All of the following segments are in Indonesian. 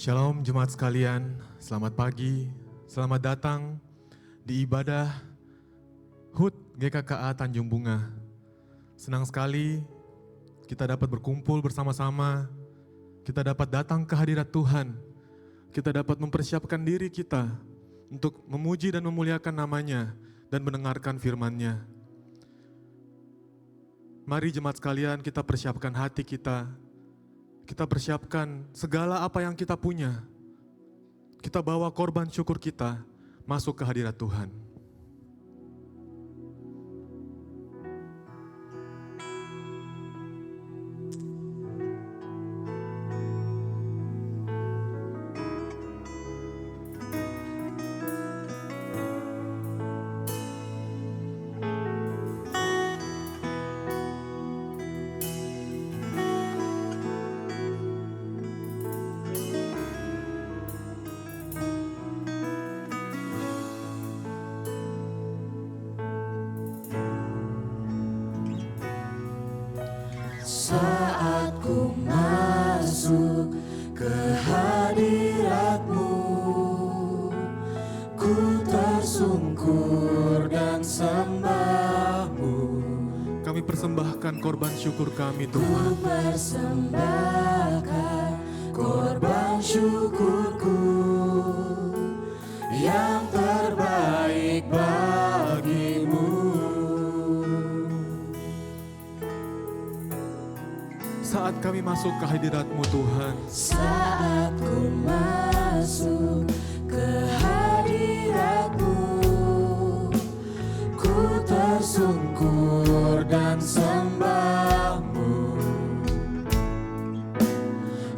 Shalom jemaat sekalian, selamat pagi, selamat datang di ibadah HUT GKKA Tanjung Bunga. Senang sekali kita dapat berkumpul bersama-sama, kita dapat datang ke hadirat Tuhan, kita dapat mempersiapkan diri kita untuk memuji dan memuliakan namanya dan mendengarkan firman-Nya. Mari jemaat sekalian kita persiapkan hati kita persiapkan segala apa yang kita punya. Kita bawa korban syukur kita masuk ke hadirat Tuhan. Saat ku masuk ke hadirat-Mu, ku tersungkur dan sembah-Mu. Kami persembahkan korban syukur kami Ku Tuhan. persembahkan korban syukurku yang terbaik bagi-Mu. Saat kami masuk ke hadirat-Mu Tuhan, Saat ku masuk ke hadirat-Mu, ku tersungkur dan sembah-Mu.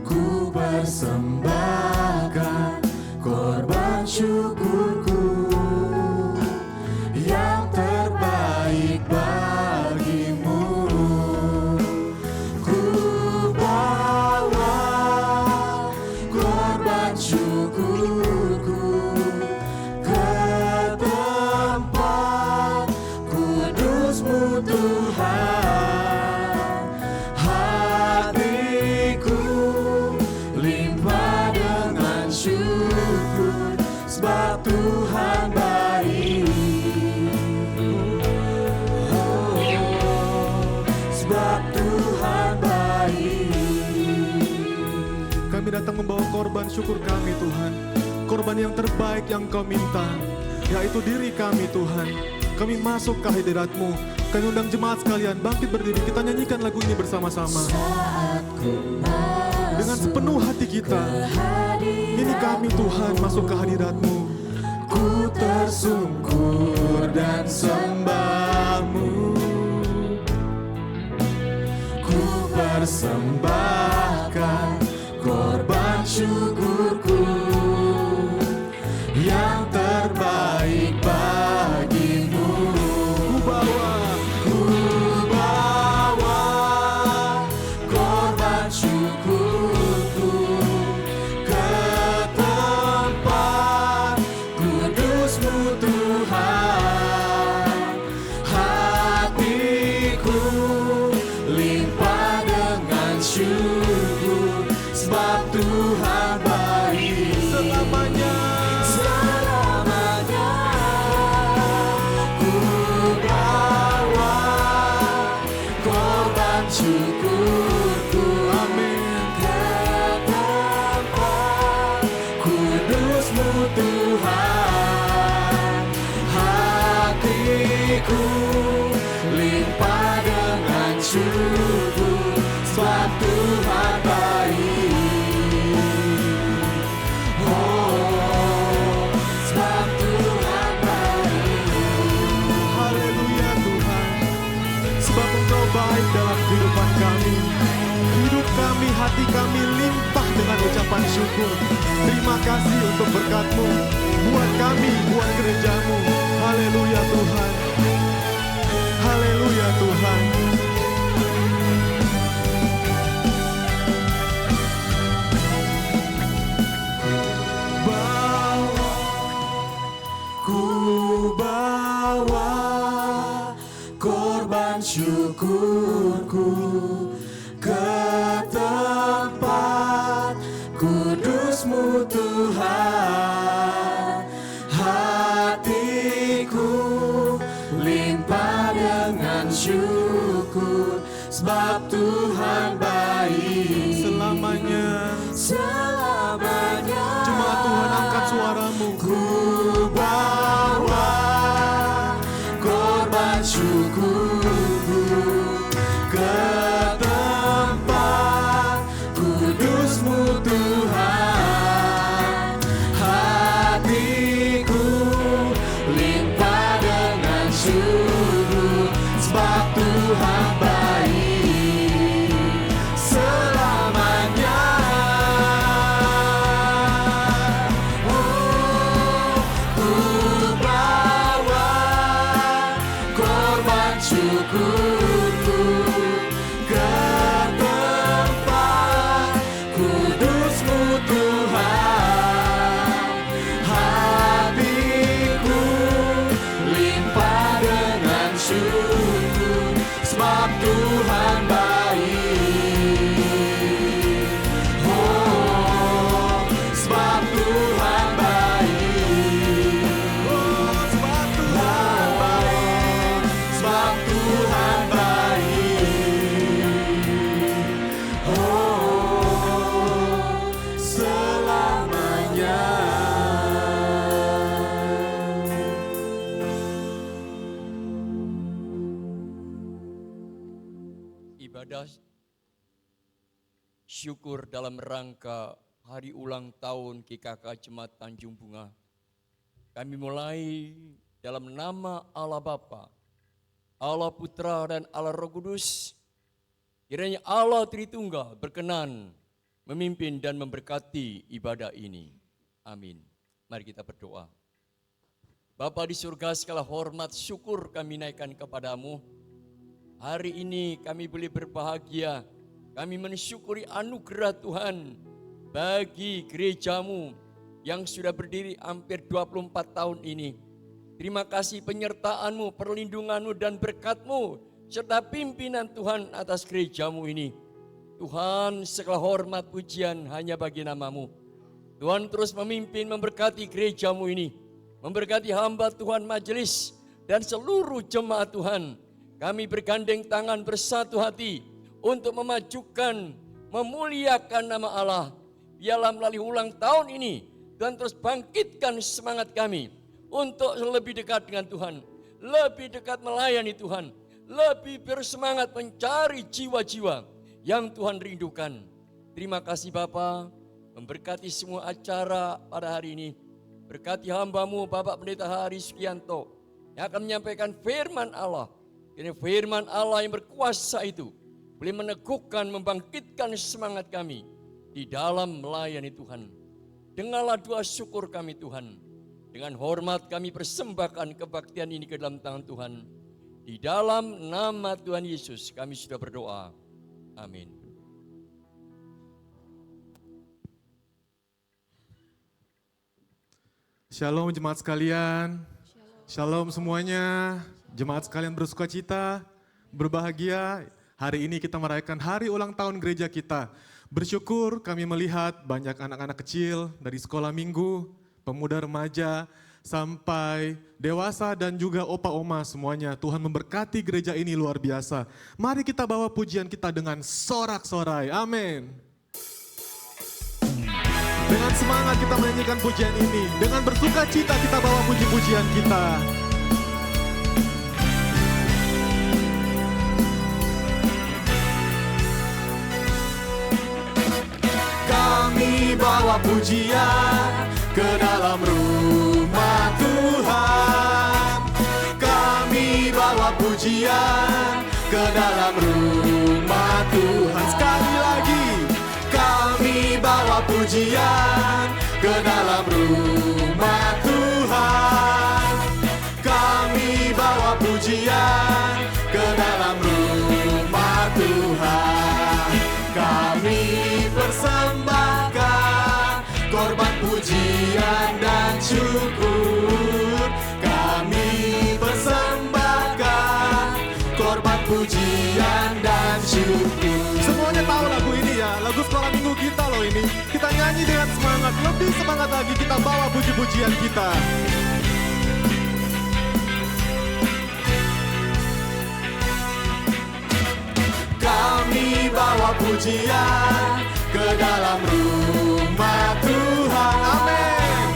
Ku persembahkan korban syukurku yang terbaik bagi-Mu. Ku bawa korban syukurku ke tempat kudus-Mu Tuhan. Hatiku limpah dengan syukur sebab Tuhan baik. Sebab Tuhan baik. kami datang membawa korban syukur kami Tuhan. Korban yang terbaik yang Kau minta, yaitu diri kami Tuhan. Kami masuk ke hadirat-Mu. Kami undang jemaat sekalian bangkit berdiri, kita nyanyikan lagu ini bersama-sama. Saat ku masuk Dengan sepenuh hati kita, ini kami Tuhan masuk ke hadirat-Mu. ku tersungkur dan sembah-Mu. Ku persembahkan korban syukurku yang terbaik bagi-Mu. Ku bawa korban syukurku ke tempat kudus-Mu Tuhan. Hatiku limpah dengan syukur sebab Tuhan baik. Selamanya Selamanya ku bawa korban syukurku, amin, ke tempat kudus-Mu Tuhan. Hatiku limpah dengan syukur sebab Tuhan baik. Oh, sebab Tuhan baik. haleluya Tuhan. Sebab Engkau baik dalam kehidupan kami. Hidup kami, hati kami limpah dengan ucapan syukur. Terima kasih untuk berkat-Mu buat kami, buat gereja-Mu. Haleluya Tuhan. Haleluya Tuhan. Ku bawa korban syukurku ke tempat kudus-Mu sebab Tuhan baik selamanya. selamanya. Jemaat Tuhan, angkat suaramu. Ku bawa korban syukurku ke tempat kudus-Mu Tuhan. Hatiku limpah dengan syukur sebab Tuhan baik selamanya. Oh, ku bawa korban syukurku ke tempat kudus-Mu Tuhan. Hatiku limpah dengan syukur sebab Tuhan baik. Oh, sebab Tuhan baik. Oh, sebab Tuhan baik. Sebab Tuhan baik. Oh, selamanya. Ibadah syukur dalam rangka hari ulang tahun GKK Jemaat Tanjung Bunga. Kami mulai dalam nama Allah Bapa, Allah Putra dan Allah Roh Kudus. Kiranya Allah Tritunggal berkenan memimpin dan memberkati ibadah ini. Amin. Mari kita berdoa. Bapa di surga, segala hormat syukur kami naikkan kepadamu. Hari ini kami boleh berbahagia, kami mensyukuri anugerah Tuhan bagi gerejamu yang sudah berdiri hampir 24 tahun ini. Terima kasih penyertaan-Mu, perlindungan-Mu dan berkat-Mu serta pimpinan Tuhan atas gerejamu ini. Tuhan, segala hormat pujian hanya bagi nama-Mu. Tuhan terus memimpin memberkati gerejamu ini, memberkati hamba Tuhan majelis dan seluruh jemaat Tuhan. Kami bergandeng tangan bersatu hati untuk memajukan, memuliakan nama Allah. Biarlah melalui ulang tahun ini, Tuhan terus bangkitkan semangat kami untuk lebih dekat dengan Tuhan, lebih dekat melayani Tuhan, lebih bersemangat mencari jiwa-jiwa yang Tuhan rindukan. Terima kasih Bapa, memberkati semua acara pada hari ini. Berkati hamba-Mu Bapak Pendeta Hari Sugianto yang akan menyampaikan firman Allah. Ini firman Allah yang berkuasa itu boleh meneguhkan, membangkitkan semangat kami di dalam melayani Tuhan. Dengarlah doa syukur kami Tuhan. Dengan hormat kami persembahkan kebaktian ini ke dalam tangan Tuhan. Di dalam nama Tuhan Yesus kami sudah berdoa. Amin. Shalom jemaat sekalian. Shalom semuanya. Jemaat sekalian bersuka cita, berbahagia. Hari ini kita merayakan hari ulang tahun gereja kita. Bersyukur kami melihat banyak anak-anak kecil dari sekolah minggu, pemuda remaja, sampai dewasa dan juga opa-oma semuanya. Tuhan memberkati gereja ini luar biasa. Mari kita bawa pujian kita dengan sorak-sorai. Amin. Dengan semangat kita menyanyikan pujian ini. Dengan bersuka cita kita bawa puji-pujian kita. Kami bawa pujian ke dalam rumah Tuhan. Kami bawa pujian ke dalam rumah Tuhan. Sekali lagi, kami bawa pujian ke dalam rumah Tuhan. Kami bawa pujian ke dalam rumah Tuhan. Kami persembahkan korban pujian dan syukur. Kami persembahkan korban pujian dan syukur. Semuanya tahu lagu ini ya, lagu sekolah minggu kita loh ini. Kita nyanyi dengan semangat, lebih semangat lagi kita bawa puji-pujian kita. Kami bawa pujian ke dalam rumah Tuhan. Amin.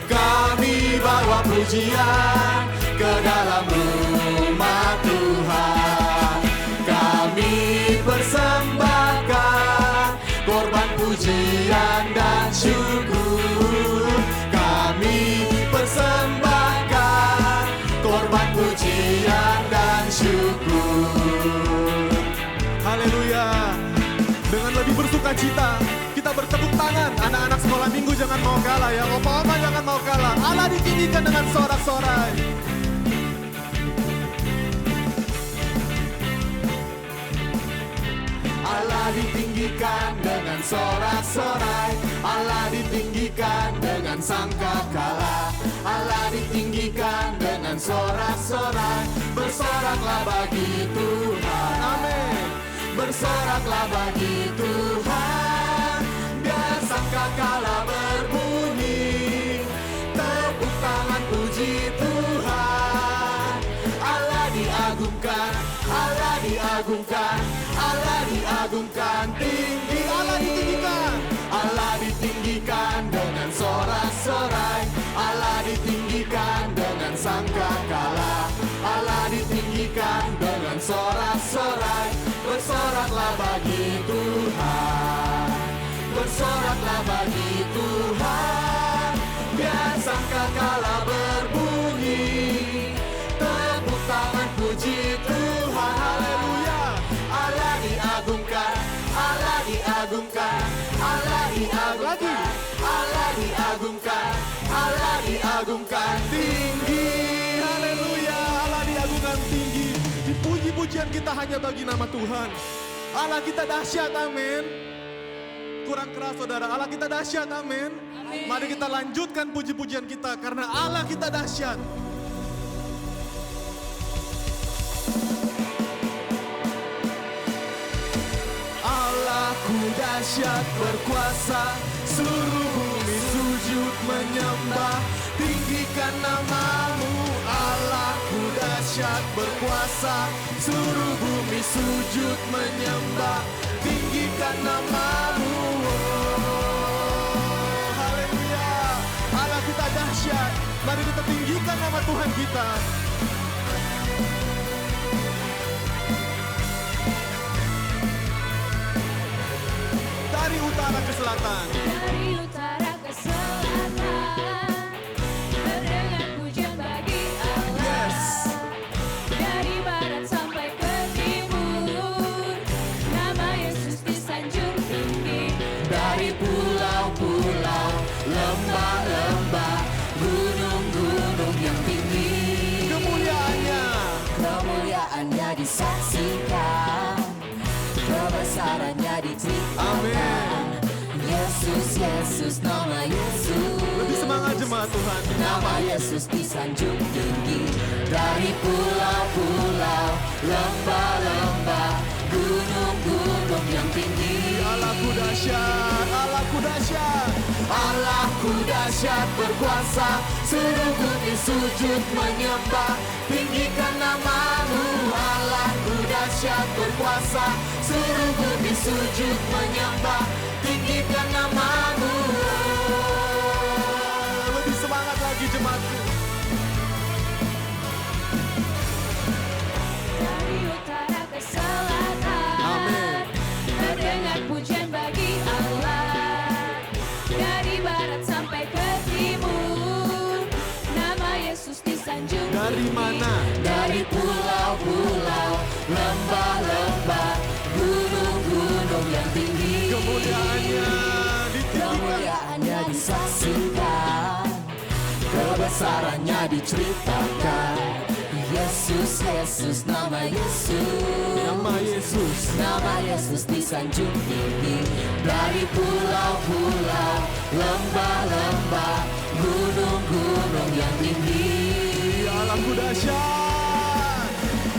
Kami bawa pujian ke dalam rumah Tuhan. Kami persembahkan korban pujian dan syukur. Kami persembahkan korban pujian dan syukur. Haleluya. Dengan lebih bersuka cita, kita bertepuk tangan. Anak-anak sekolah minggu jangan mau kalah ya. Opa-opa jangan mau kalah. Allah ditinggikan dengan sorak-sorai. Allah ditinggikan dengan sorak-sorai. Allah ditinggikan dengan sangkakala. Allah ditinggikan dengan sorak-sorai. Bersoraklah bagi Tuhan. Amin. Bersoraklah bagi Tuhan. Biar sangkakala berbunyi. Tepuk tangan puji Tuhan. Allah diagungkan. Allah diagungkan. Allah diagungkan tinggi. Allah ditinggikan. Allah ditinggikan dengan sorak-sorai. Allah ditinggikan dengan sangkakala. Allah ditinggikan dengan sorak-sorai. Bersoraklah bagi Tuhan. Bersoraklah bagi Tuhan. Biar sangkakala berbunyi. Tepuk tangan puji Tuhan. Haleluya. Allah diagungkan. Allah diagungkan. Allah diagungkan. Allah diagungkan. Allah diagungkan tinggi. Haleluya. Allah diagungkan tinggi. Dipuji-pujian kita hanya bagi nama Tuhan. Allah kita dahsyat, amin. Kurang keras saudara, Allah kita dahsyat, amin. Mari kita lanjutkan puji-pujian kita karena Allah kita dahsyat. Allahku dahsyat berkuasa, seluruh bumi sujud menyembah, tinggikan namamu. Allahku dahsyat berkuasa, seluruh bumi sujud menyembah, tinggikan namamu. Oh, haleluya. Allah kita dahsyat. Mari kita tinggikan nama Tuhan kita. Dari utara ke selatan. Dari utara ke selatan, terdengar pujian bagi Allah. Dari barat sampai ke timur, nama Yesus disanjung tinggi. Dari pulau-pulau, lembah-lembah, gunung-gunung yang tinggi, kemuliaannya disaksikan, kebesarannya diceritakan. Amin. Yesus, Yesus, nama Yesus. Lebih semangat jemaat Tuhan. Nama Yesus disanjung tinggi. Dari pulau-pulau, lembah-lembah, gunung-gunung yang tinggi. Allahku dahsyat, Allahku dahsyat. Allahku dahsyat berkuasa, seluruh bumi sujud menyembah, tinggikan namamu. Allahku dahsyat berkuasa, seluruh bumi sujud menyembah, tinggikan namamu. Lebih semangat lagi jemaatku. Dari utara ke selatan, Amin. terdengar pujian bagi Allah. Dari barat sampai ke timur, nama Yesus disanjung Dari tinggi. mana? Dari pulau-pulau, lembah-lembah, gunung-gunung yang tinggi, Kemuliaannya ditinggikan. kemuliaannya disaksikan, kebesarannya diceritakan. Yesus, Yesus, nama Yesus. Nama Yesus. Nama Yesus disanjung tinggi. Dari pulau-pulau, lembah-lembah, gunung-gunung yang tinggi. Allahku dahsyat.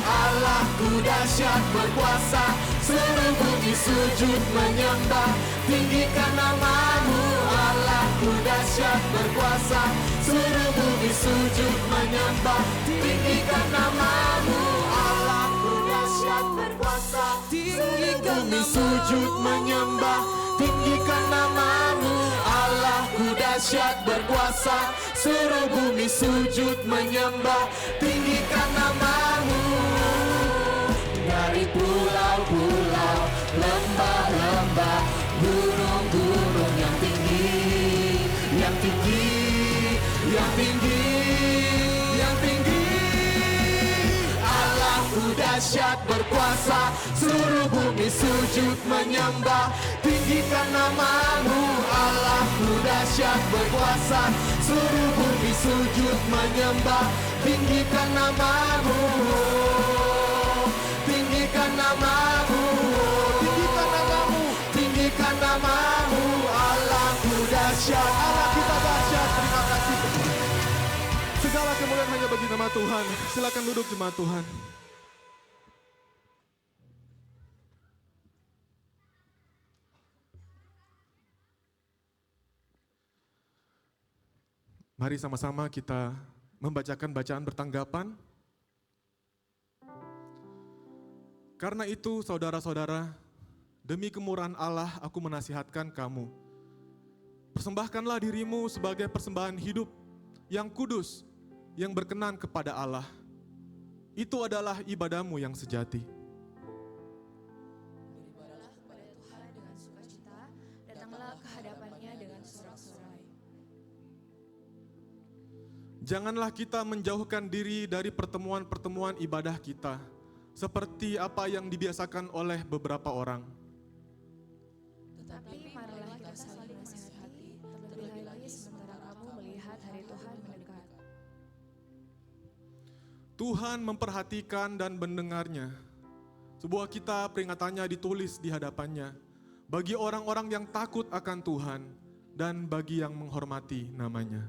Allahku dahsyat berkuasa, seluruh bumi sujud menyembah, tinggikan namamu. Allahku dahsyat berkuasa, seluruh bumi sujud menyembah, tinggikan namamu. Allahku dahsyat berkuasa, tinggikan bumi sujud menyembah, tinggikan namamu. Allahku dahsyat berkuasa, seluruh bumi sujud menyembah, tinggikan namamu. Dari pulau-pulau, lembah-lembah, gunung-gunung yang tinggi, yang tinggi, yang tinggi, yang tinggi. Allahku dahsyat berkuasa, seluruh bumi sujud menyembah, tinggikan namamu. Allahku dahsyat berkuasa, seluruh bumi sujud menyembah, tinggikan namamu. Tinggikan namamu, tinggikan namamu, tinggikan namamu. Allahku dahsyat, Allah kita dahsyat. Terima kasih. Segala kemuliaan hanya bagi nama Tuhan. Silakan duduk jemaat Tuhan. Mari sama-sama kita membacakan bacaan bertanggapan. Karena itu saudara-saudara, demi kemurahan Allah aku menasihatkan kamu. Persembahkanlah dirimu sebagai persembahan hidup yang kudus, yang berkenan kepada Allah. Itu adalah ibadahmu yang sejati. Beribadahlah kepada Tuhan dengan sukacita, datanglah ke hadapannya dengan sorak-sorai. Janganlah kita menjauhkan diri dari pertemuan-pertemuan ibadah kita, seperti apa yang dibiasakan oleh beberapa orang. Tetapi marilah kita saling menasihati, terlebih lagi sementara kamu melihat hari Tuhan mendekat. Tuhan memperhatikan dan mendengarnya. Sebuah kitab peringatannya ditulis di hadapannya, bagi orang-orang yang takut akan Tuhan dan bagi yang menghormati namanya.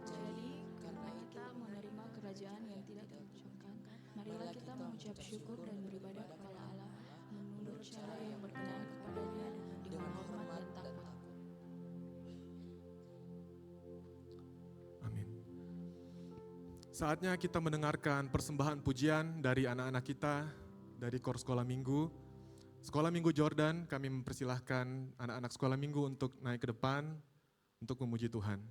Jadi, karena kita menerima kerajaan yang tidak terjangkau, marilah kita mengucap syukur dan beribadah kepada Allah, menurut cara yang berkenan kepadanya dengan hormat dan takut. Amin. Saatnya kita mendengarkan persembahan pujian dari anak-anak kita dari Kor Sekolah Minggu. Sekolah Minggu Jordan, kami mempersilahkan anak-anak Sekolah Minggu untuk naik ke depan untuk memuji Tuhan.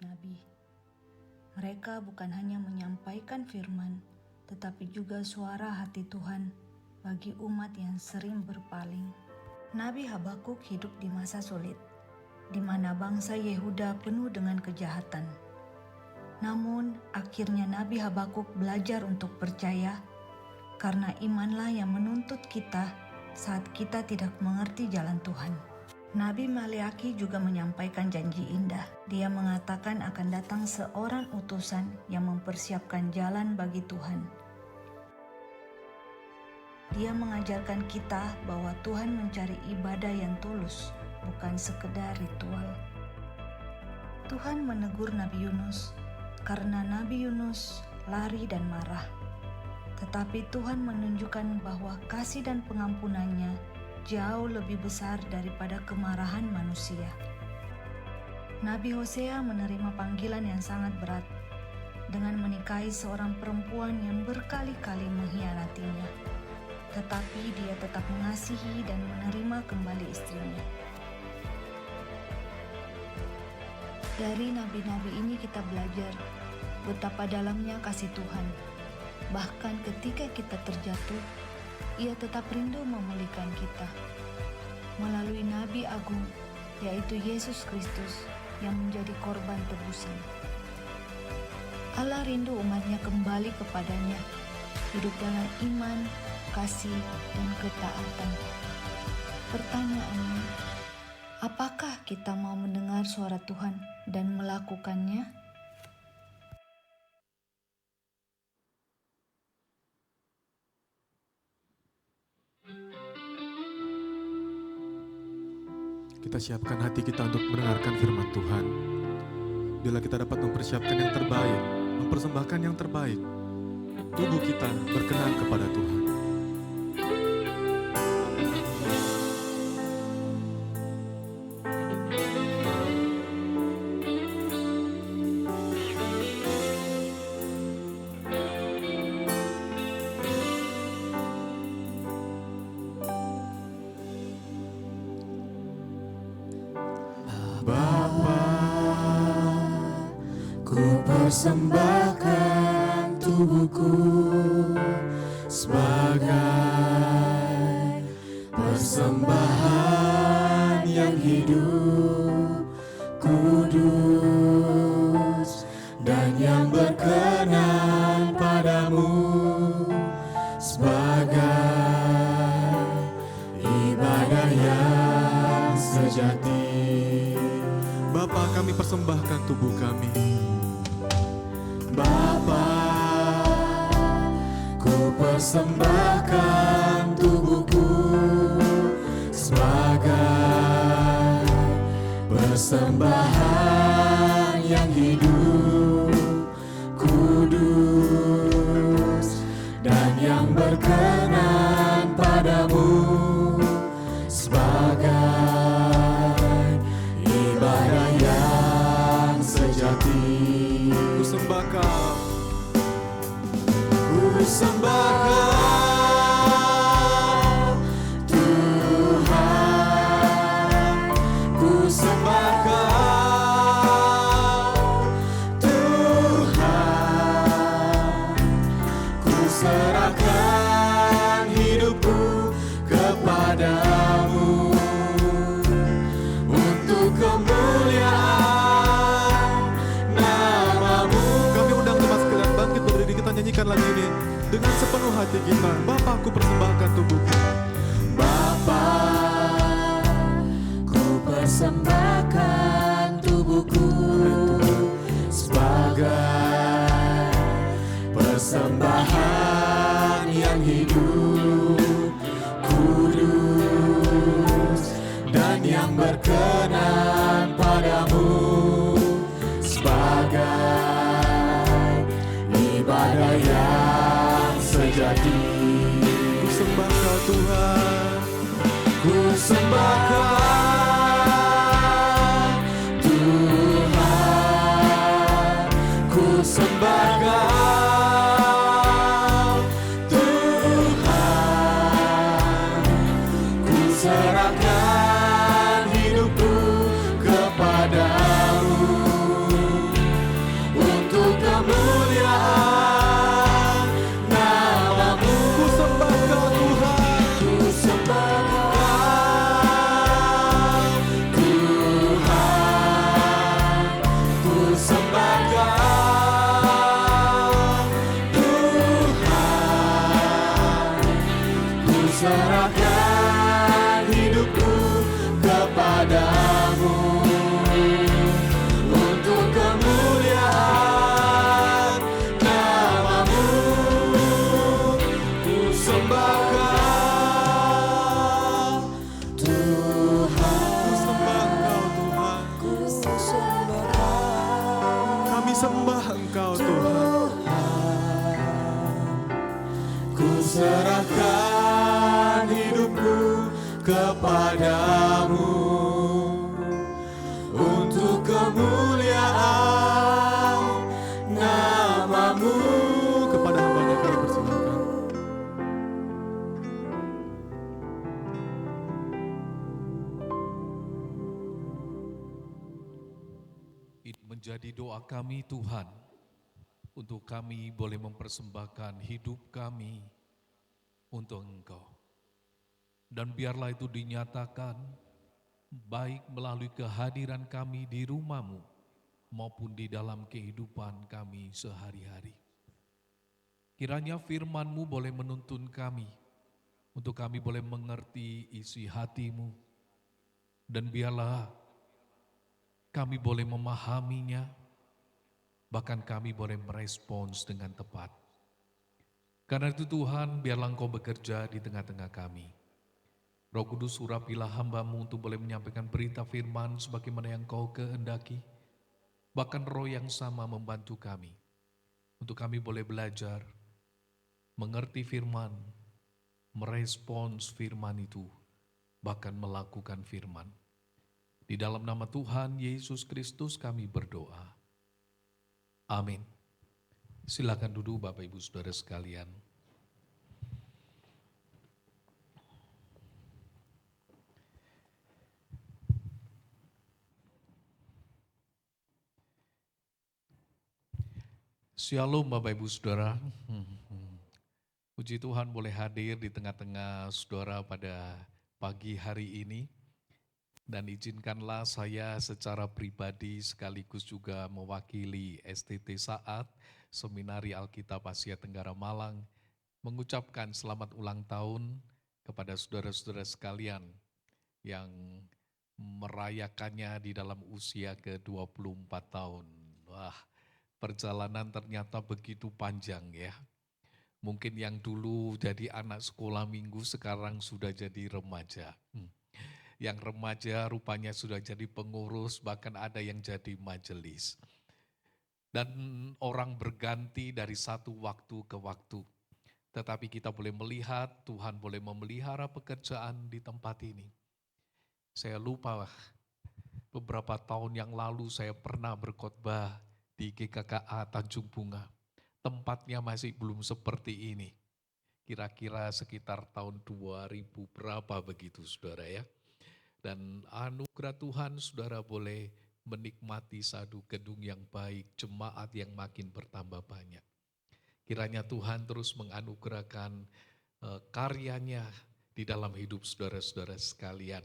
nabi-nabi. Mereka bukan hanya menyampaikan firman, tetapi juga suara hati Tuhan bagi umat yang sering berpaling. Nabi Habakuk hidup di masa sulit, di mana bangsa Yehuda penuh dengan kejahatan. Namun, akhirnya Nabi Habakuk belajar untuk percaya, karena imanlah yang menuntut kita saat kita tidak mengerti jalan Tuhan. Nabi Maleaki juga menyampaikan janji indah. Dia mengatakan akan datang seorang utusan yang mempersiapkan jalan bagi Tuhan. Dia mengajarkan kita bahwa Tuhan mencari ibadah yang tulus, bukan sekedar ritual. Tuhan menegur Nabi Yunus karena Nabi Yunus lari dan marah. Tetapi Tuhan menunjukkan bahwa kasih dan pengampunannya jauh lebih besar daripada kemarahan manusia. Nabi Hosea menerima panggilan yang sangat berat dengan menikahi seorang perempuan yang berkali-kali mengkhianatinya. Tetapi dia tetap mengasihi dan menerima kembali istrinya. Dari nabi-nabi ini kita belajar betapa dalamnya kasih Tuhan. Bahkan ketika kita terjatuh, Ia tetap rindu memulihkan kita. Melalui Nabi Agung, yaitu Yesus Kristus yang menjadi korban tebusan. Allah rindu umatnya kembali kepadanya, hidup dalam iman, kasih, dan ketaatan. Pertanyaannya, apakah kita mau mendengar suara Tuhan dan melakukannya? Kita siapkan hati kita untuk mendengarkan firman Tuhan. Bila kita dapat mempersiapkan yang terbaik, mempersembahkan yang terbaik, tubuh kita berkenan kepada Tuhan. Persembahkan tubuhku sebagai persembahan yang hidup, kudus, dan yang berkenan padamu, sebagai ibadah yang sejati. Bapa, kami persembahkan tubuh kami. Bapa, ku persembahkan tubuhku sebagai persembahan yang hidup, kudus, dan yang berkenan padamu, sebagai ibadah yang sejati. Ku sembahkan, Tuhan, ku sembahkan Tuhan, ku serahkan hidupku kepadamu untuk kemuliaan nama-Mu. kami undang teman sekalian bangkit berdiri, kita nyanyikan lagu ini dengan sepenuh hati kita. Bapa, ku persembahkan tubuhku. Bapa, ku persembahkan tubuhku sebagai persembahan yang hidup, kudus, dan yang berkenan padamu, sebagai ibadah yang sejati. Ku sembahkan Tuhan, Ku sembahkan Tuhan, ku sembahkan Tuhan, ku serahkan hidupku kepadamu kepadamu untuk kemuliaan namamu. Kepada hamba-Nya kami persilahkan. Ini menjadi doa kami Tuhan, untuk kami boleh mempersembahkan hidup kami untuk Engkau. Dan biarlah itu dinyatakan baik melalui kehadiran kami di rumah-Mu maupun di dalam kehidupan kami sehari-hari. Kiranya firman-Mu boleh menuntun kami, untuk kami boleh mengerti isi hati-Mu. Dan biarlah kami boleh memahaminya, bahkan kami boleh merespons dengan tepat. Karena itu Tuhan, biarlah Engkau bekerja di tengah-tengah kami. Roh Kudus, urapilah hamba-Mu untuk boleh menyampaikan berita firman sebagaimana yang Kau kehendaki. Bahkan roh yang sama membantu kami, untuk kami boleh belajar, mengerti firman, merespons firman itu, bahkan melakukan firman. Di dalam nama Tuhan Yesus Kristus kami berdoa. Amin. Silakan duduk Bapak Ibu Saudara sekalian. Shalom Bapak Ibu Saudara. Puji Tuhan boleh hadir di tengah-tengah saudara pada pagi hari ini. Dan izinkanlah saya secara pribadi sekaligus juga mewakili STT Saat, Seminari Alkitab Asia Tenggara Malang, mengucapkan selamat ulang tahun kepada saudara-saudara sekalian yang merayakannya di dalam usia ke-24 tahun. Wah, perjalanan ternyata begitu panjang ya. Mungkin yang dulu jadi anak sekolah minggu sekarang sudah jadi remaja. Yang remaja rupanya sudah jadi pengurus, bahkan ada yang jadi majelis. Dan orang berganti dari satu waktu ke waktu. Tetapi kita boleh melihat Tuhan boleh memelihara pekerjaan di tempat ini. Saya lupa beberapa tahun yang lalu saya pernah berkhotbah di GKKA Tanjung Bunga. Tempatnya masih belum seperti ini. Kira-kira sekitar tahun 2000 berapa begitu saudara ya. Dan anugerah Tuhan saudara boleh menikmati satu gedung yang baik, jemaat yang makin bertambah banyak. Kiranya Tuhan terus menganugerahkan karyanya di dalam hidup saudara-saudara sekalian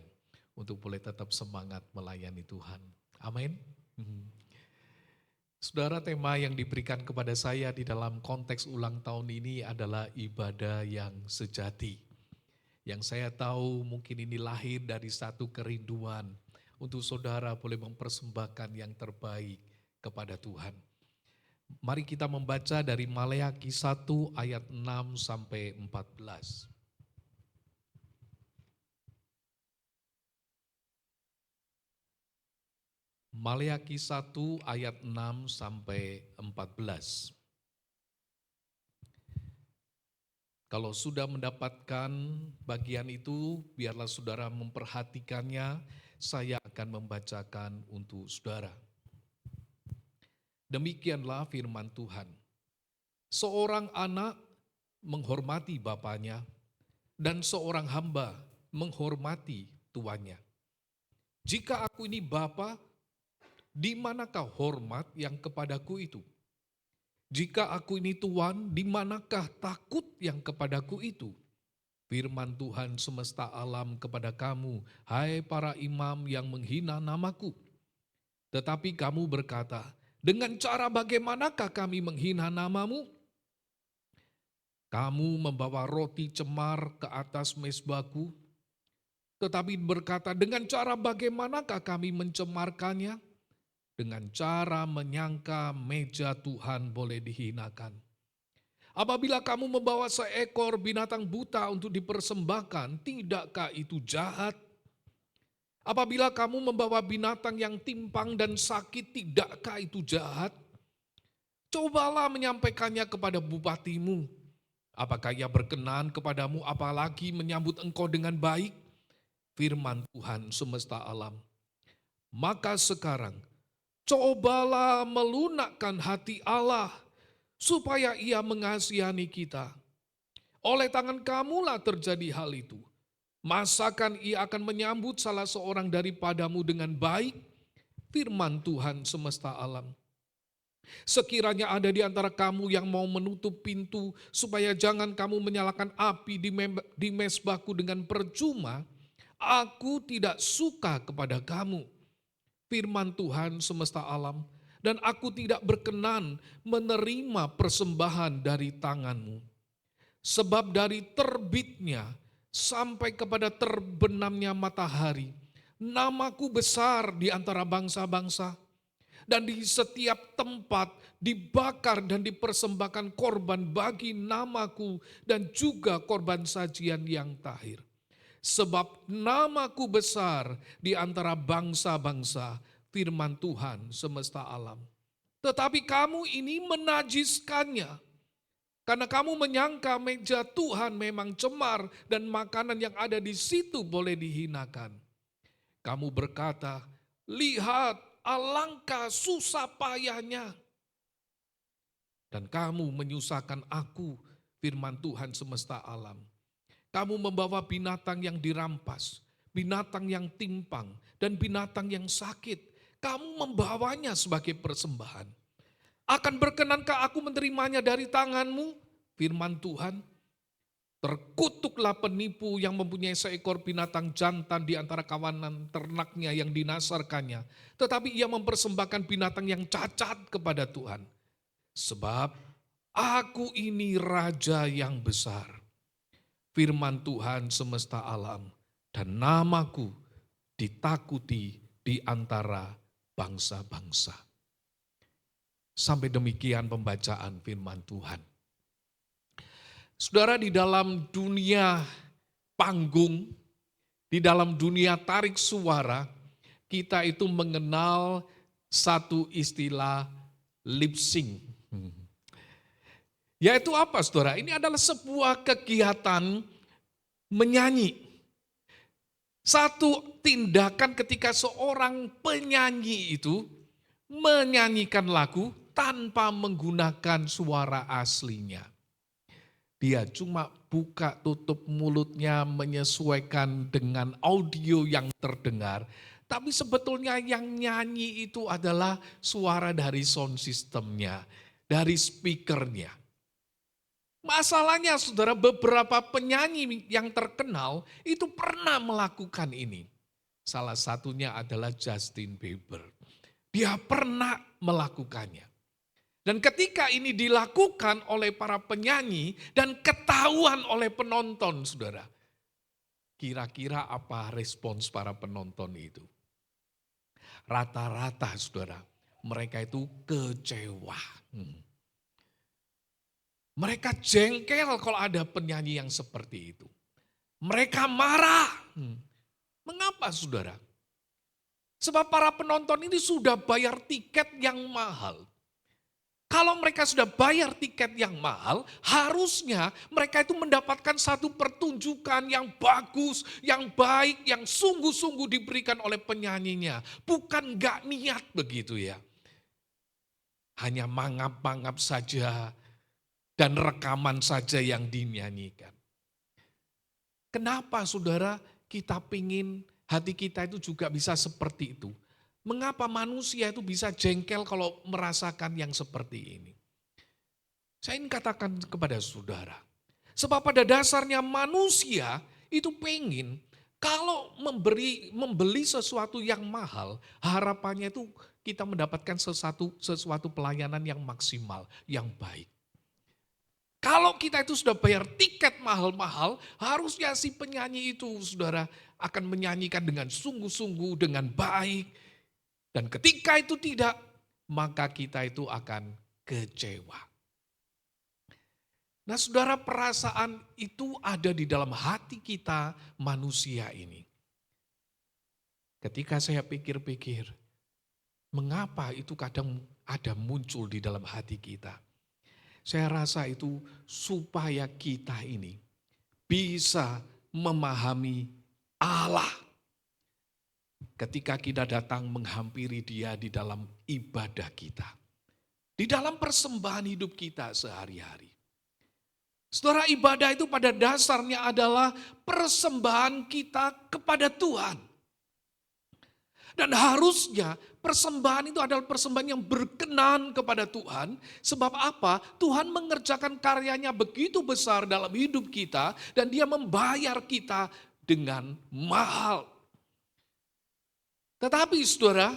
untuk boleh tetap semangat melayani Tuhan. Amin. Saudara, tema yang diberikan kepada saya di dalam konteks ulang tahun ini adalah ibadah yang sejati. Yang saya tahu mungkin ini lahir dari satu kerinduan untuk saudara boleh mempersembahkan yang terbaik kepada Tuhan. Mari kita membaca dari Maleakhi 1 ayat 6 sampai 14. Maleakhi 1 ayat 6 sampai 14. Kalau sudah mendapatkan bagian itu, biarlah saudara memperhatikannya, saya akan membacakan untuk saudara. Demikianlah firman Tuhan. Seorang anak menghormati bapaknya, dan seorang hamba menghormati tuannya. Jika aku ini bapa, di manakah hormat yang kepadaku itu? Jika aku ini tuan, di manakah takut yang kepadaku itu? Firman Tuhan semesta alam kepada kamu, hai para imam yang menghina namaku. Tetapi kamu berkata, dengan cara bagaimanakah kami menghina namamu? Kamu membawa roti cemar ke atas mezbahku, tetapi berkata, dengan cara bagaimanakah kami mencemarkannya? Dengan cara menyangka meja Tuhan boleh dihinakan. Apabila kamu membawa seekor binatang buta untuk dipersembahkan, tidakkah itu jahat? Apabila kamu membawa binatang yang timpang dan sakit, tidakkah itu jahat? Cobalah menyampaikannya kepada bupatimu. Apakah ia berkenan kepadamu, apalagi menyambut engkau dengan baik? firman Tuhan semesta alam. Maka sekarang, cobalah melunakkan hati Allah, supaya Ia mengasihani kita. Oleh tangan kamulah terjadi hal itu. Masakan Ia akan menyambut salah seorang daripadamu dengan baik? Firman Tuhan semesta alam. Sekiranya ada di antara kamu yang mau menutup pintu, supaya jangan kamu menyalakan api di mezbahku dengan percuma, aku tidak suka kepada kamu. Firman Tuhan semesta alam, dan aku tidak berkenan menerima persembahan dari tanganmu. Sebab dari terbitnya sampai kepada terbenamnya matahari, namaku besar di antara bangsa-bangsa, dan di setiap tempat dibakar dan dipersembahkan korban bagi namaku dan juga korban sajian yang tahir. Sebab namaku besar di antara bangsa-bangsa, firman Tuhan semesta alam. Tetapi kamu ini menajiskannya, karena kamu menyangka meja Tuhan memang cemar dan makanan yang ada di situ boleh dihinakan. Kamu berkata, lihat alangkah susah payahnya. Dan kamu menyusahkan aku, firman Tuhan semesta alam. Kamu membawa binatang yang dirampas, binatang yang timpang, dan binatang yang sakit. Kamu membawanya sebagai persembahan. Akan berkenankah aku menerimanya dari tanganmu? Firman Tuhan. Terkutuklah penipu yang mempunyai seekor binatang jantan di antara kawanan ternaknya yang dinasarkannya. Tetapi ia mempersembahkan binatang yang cacat kepada Tuhan. Sebab aku ini raja yang besar. Firman Tuhan semesta alam, dan namaku ditakuti di antara bangsa-bangsa. Sampai demikian pembacaan firman Tuhan. Saudara, di dalam dunia panggung, di dalam dunia tarik suara, kita itu mengenal satu istilah lip sync. Yaitu apa, saudara? Ini adalah sebuah kegiatan menyanyi. Satu tindakan ketika seorang penyanyi itu menyanyikan lagu tanpa menggunakan suara aslinya. Dia cuma buka tutup mulutnya menyesuaikan dengan audio yang terdengar. Tapi sebetulnya yang nyanyi itu adalah suara dari sound systemnya, dari speakernya. Masalahnya saudara, beberapa penyanyi yang terkenal itu pernah melakukan ini. Salah satunya adalah Justin Bieber. Dia pernah melakukannya. Dan ketika ini dilakukan oleh para penyanyi dan ketahuan oleh penonton, saudara. Kira-kira apa respons para penonton itu? Rata-rata, saudara, mereka itu kecewa. Mereka jengkel kalau ada penyanyi yang seperti itu. Mereka marah. Mengapa, saudara? Sebab para penonton ini sudah bayar tiket yang mahal. Kalau mereka sudah bayar tiket yang mahal, harusnya mereka itu mendapatkan satu pertunjukan yang bagus, yang baik, yang sungguh-sungguh diberikan oleh penyanyinya. Bukan gak niat begitu ya. Hanya mangap-mangap saja dan rekaman saja yang dinyanyikan. Kenapa saudara kita pingin hati kita itu juga bisa seperti itu? Mengapa manusia itu bisa jengkel kalau merasakan yang seperti ini? Saya ingin katakan kepada saudara. Sebab pada dasarnya manusia itu pengen kalau membeli sesuatu yang mahal, harapannya itu kita mendapatkan sesuatu pelayanan yang maksimal, yang baik. Kalau kita itu sudah bayar tiket mahal-mahal, harusnya si penyanyi itu saudara akan menyanyikan dengan sungguh-sungguh, dengan baik. Dan ketika itu tidak, maka kita itu akan kecewa. Nah saudara, perasaan itu ada di dalam hati kita manusia ini. Ketika saya pikir-pikir, mengapa itu kadang ada muncul di dalam hati kita? Saya rasa itu supaya kita ini bisa memahami Allah. ketika kita datang menghampiri Dia di dalam ibadah kita. Di dalam persembahan hidup kita sehari-hari. Saudara, ibadah itu pada dasarnya adalah persembahan kita kepada Tuhan. Dan harusnya persembahan itu adalah persembahan yang berkenan kepada Tuhan. Sebab apa? Tuhan mengerjakan karyanya begitu besar dalam hidup kita dan Dia membayar kita dengan mahal. Tetapi saudara,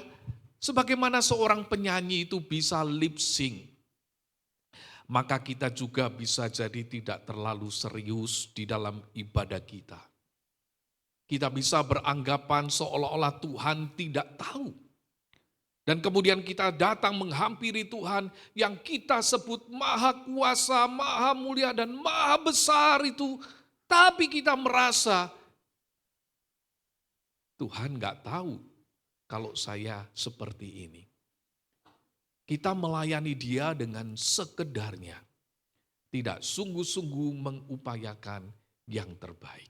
sebagaimana seorang penyanyi itu bisa lip sync, maka kita juga bisa jadi tidak terlalu serius di dalam ibadah kita. Kita bisa beranggapan seolah-olah Tuhan tidak tahu. Dan kemudian kita datang menghampiri Tuhan yang kita sebut maha kuasa, maha mulia dan maha besar itu. Tapi kita merasa Tuhan gak tahu kalau saya seperti ini. Kita melayani Dia dengan sekedarnya. Tidak sungguh-sungguh mengupayakan yang terbaik.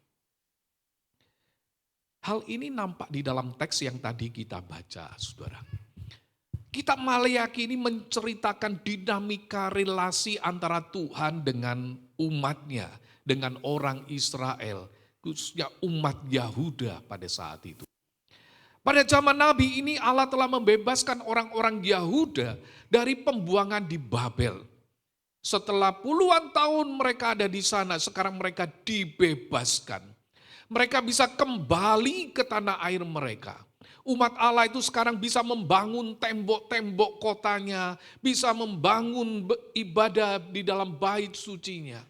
Hal ini nampak di dalam teks yang tadi kita baca, saudara. Kitab Maleakhi ini menceritakan dinamika relasi antara Tuhan dengan umatnya, dengan orang Israel, khususnya umat Yahuda pada saat itu. Pada zaman Nabi ini Allah telah membebaskan orang-orang Yahuda dari pembuangan di Babel. Setelah puluhan tahun mereka ada di sana, sekarang mereka dibebaskan. Mereka bisa kembali ke tanah air mereka. Umat Allah itu sekarang bisa membangun tembok-tembok kotanya, bisa membangun ibadah di dalam bait sucinya.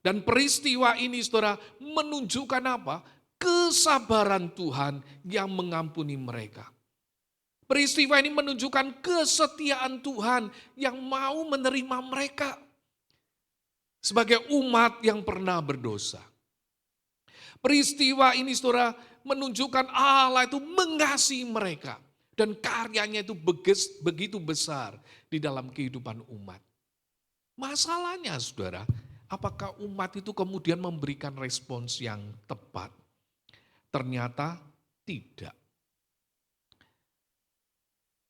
Dan peristiwa ini saudara menunjukkan apa? Kesabaran Tuhan yang mengampuni mereka. Peristiwa ini menunjukkan kesetiaan Tuhan yang mau menerima mereka sebagai umat yang pernah berdosa. Peristiwa ini saudara menunjukkan Allah itu mengasihi mereka. Dan karyanya itu begitu besar di dalam kehidupan umat. Masalahnya saudara, apakah umat itu kemudian memberikan respons yang tepat? Ternyata tidak.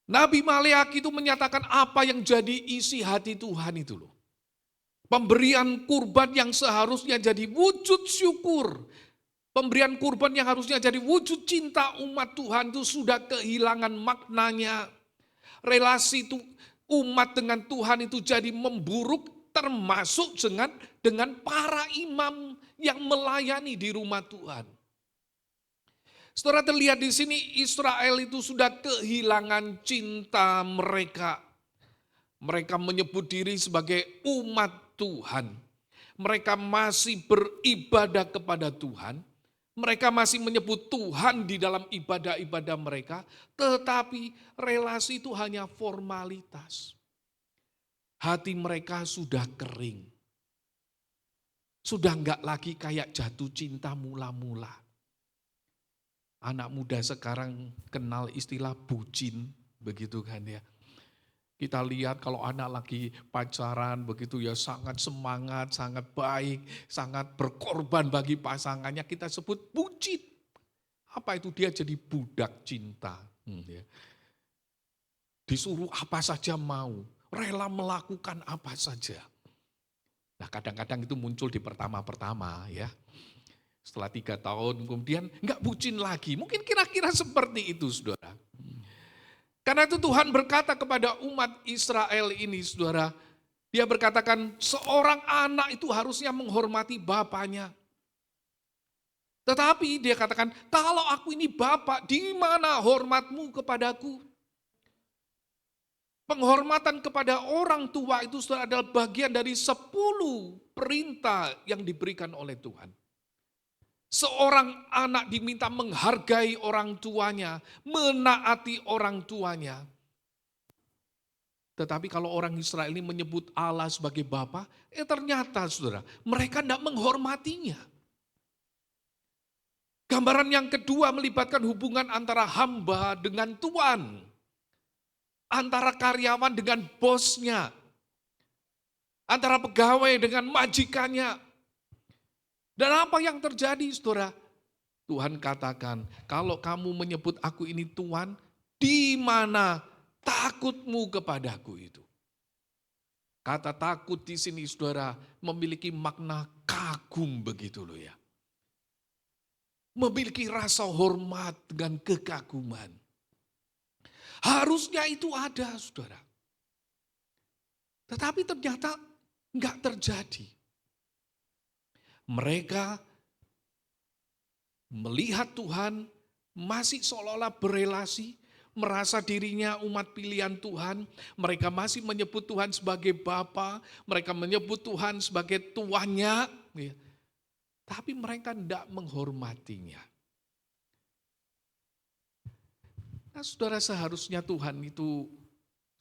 Nabi Maleakhi itu menyatakan apa yang jadi isi hati Tuhan itu loh. Pemberian kurban yang seharusnya jadi wujud syukur. Pemberian kurban yang harusnya jadi wujud cinta umat Tuhan itu sudah kehilangan maknanya. Relasi itu umat dengan Tuhan itu jadi memburuk termasuk dengan para imam yang melayani di rumah Tuhan. Saudara terlihat di sini Israel itu sudah kehilangan cinta mereka. Mereka menyebut diri sebagai umat Tuhan. Mereka masih beribadah kepada Tuhan. Mereka masih menyebut Tuhan di dalam ibadah-ibadah mereka, tetapi relasi itu hanya formalitas. Hati mereka sudah kering. Sudah enggak lagi kayak jatuh cinta mula-mula. Anak muda sekarang kenal istilah bucin, begitu kan ya. Kita lihat kalau anak lagi pacaran begitu ya sangat semangat, sangat baik, sangat berkorban bagi pasangannya. Kita sebut bucin. Apa itu? Dia jadi budak cinta. Ya. Disuruh apa saja mau, rela melakukan apa saja. Nah kadang-kadang itu muncul di pertama-pertama ya. Setelah 3 tahun kemudian enggak bucin lagi. Mungkin kira-kira seperti itu saudara. Karena itu Tuhan berkata kepada umat Israel ini saudara, Dia berkatakan seorang anak itu harusnya menghormati bapaknya. Tetapi Dia katakan, kalau aku ini bapak, di mana hormatmu kepadaku? Penghormatan kepada orang tua itu saudara adalah bagian dari 10 perintah yang diberikan oleh Tuhan. Seorang anak diminta menghargai orang tuanya, menaati orang tuanya. Tetapi kalau orang Israel ini menyebut Allah sebagai Bapa, ternyata saudara, mereka tidak menghormatinya. Gambaran yang kedua melibatkan hubungan antara hamba dengan Tuhan. Antara karyawan dengan bosnya. Antara pegawai dengan majikannya. Dan apa yang terjadi saudara? Tuhan katakan, kalau kamu menyebut aku ini Tuhan, di mana takutmu kepadaku itu? Kata takut di sini saudara memiliki makna kagum begitu loh ya. Memiliki rasa hormat dengan kekaguman. Harusnya itu ada saudara. Tetapi ternyata enggak terjadi. Mereka melihat Tuhan masih seolah-olah berelasi, merasa dirinya umat pilihan Tuhan, mereka masih menyebut Tuhan sebagai Bapa, mereka menyebut Tuhan sebagai tuannya, ya. Tapi mereka tidak menghormatinya. Nah saudara, seharusnya Tuhan itu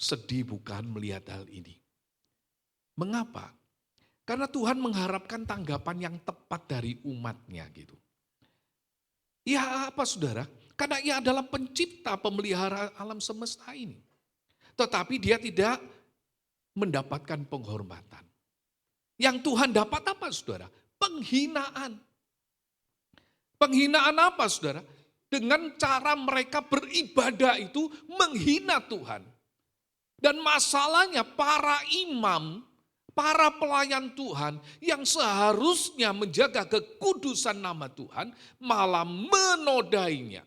sedih bukan melihat hal ini. Mengapa? Karena Tuhan mengharapkan tanggapan yang tepat dari umatnya gitu. Ya apa saudara? Karena ia adalah pencipta pemelihara alam semesta ini. Tetapi dia tidak mendapatkan penghormatan. Yang Tuhan dapat apa saudara? Penghinaan. Penghinaan apa saudara? Dengan cara mereka beribadah itu menghina Tuhan. Dan masalahnya para imam, para pelayan Tuhan yang seharusnya menjaga kekudusan nama Tuhan malah menodainya.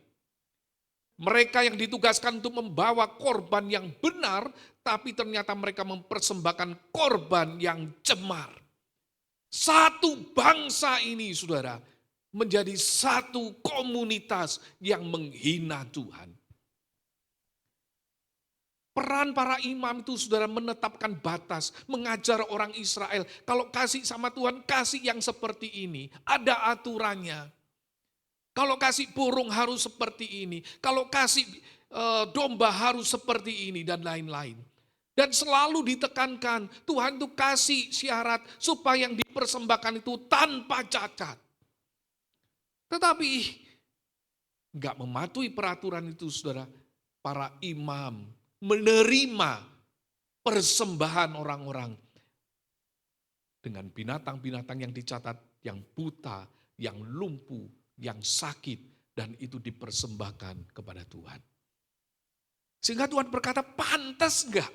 Mereka yang ditugaskan untuk membawa korban yang benar, tapi ternyata mereka mempersembahkan korban yang cemar. Satu bangsa ini saudara, menjadi satu komunitas yang menghina Tuhan. Peran para imam itu saudara menetapkan batas, mengajar orang Israel. Kalau kasih sama Tuhan, kasih yang seperti ini. Ada aturannya. Kalau kasih burung harus seperti ini. Kalau kasih domba harus seperti ini dan lain-lain. Dan selalu ditekankan, Tuhan itu kasih syarat supaya yang dipersembahkan itu tanpa cacat. Tetapi enggak mematuhi peraturan itu saudara, para imam menerima persembahan orang-orang dengan binatang-binatang yang dicatat, yang buta, yang lumpuh, yang sakit, dan itu dipersembahkan kepada Tuhan. Sehingga Tuhan berkata, pantas enggak?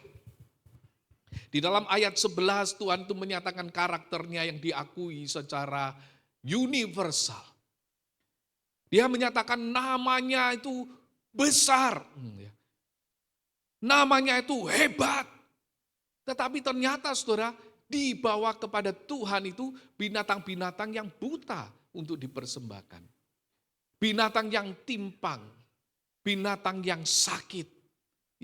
Di dalam ayat 11 Tuhan itu menyatakan karakternya yang diakui secara universal. Dia menyatakan namanya itu besar. Namanya itu hebat. Tetapi ternyata saudara, dibawa kepada Tuhan itu binatang-binatang yang buta untuk dipersembahkan. Binatang yang timpang, binatang yang sakit,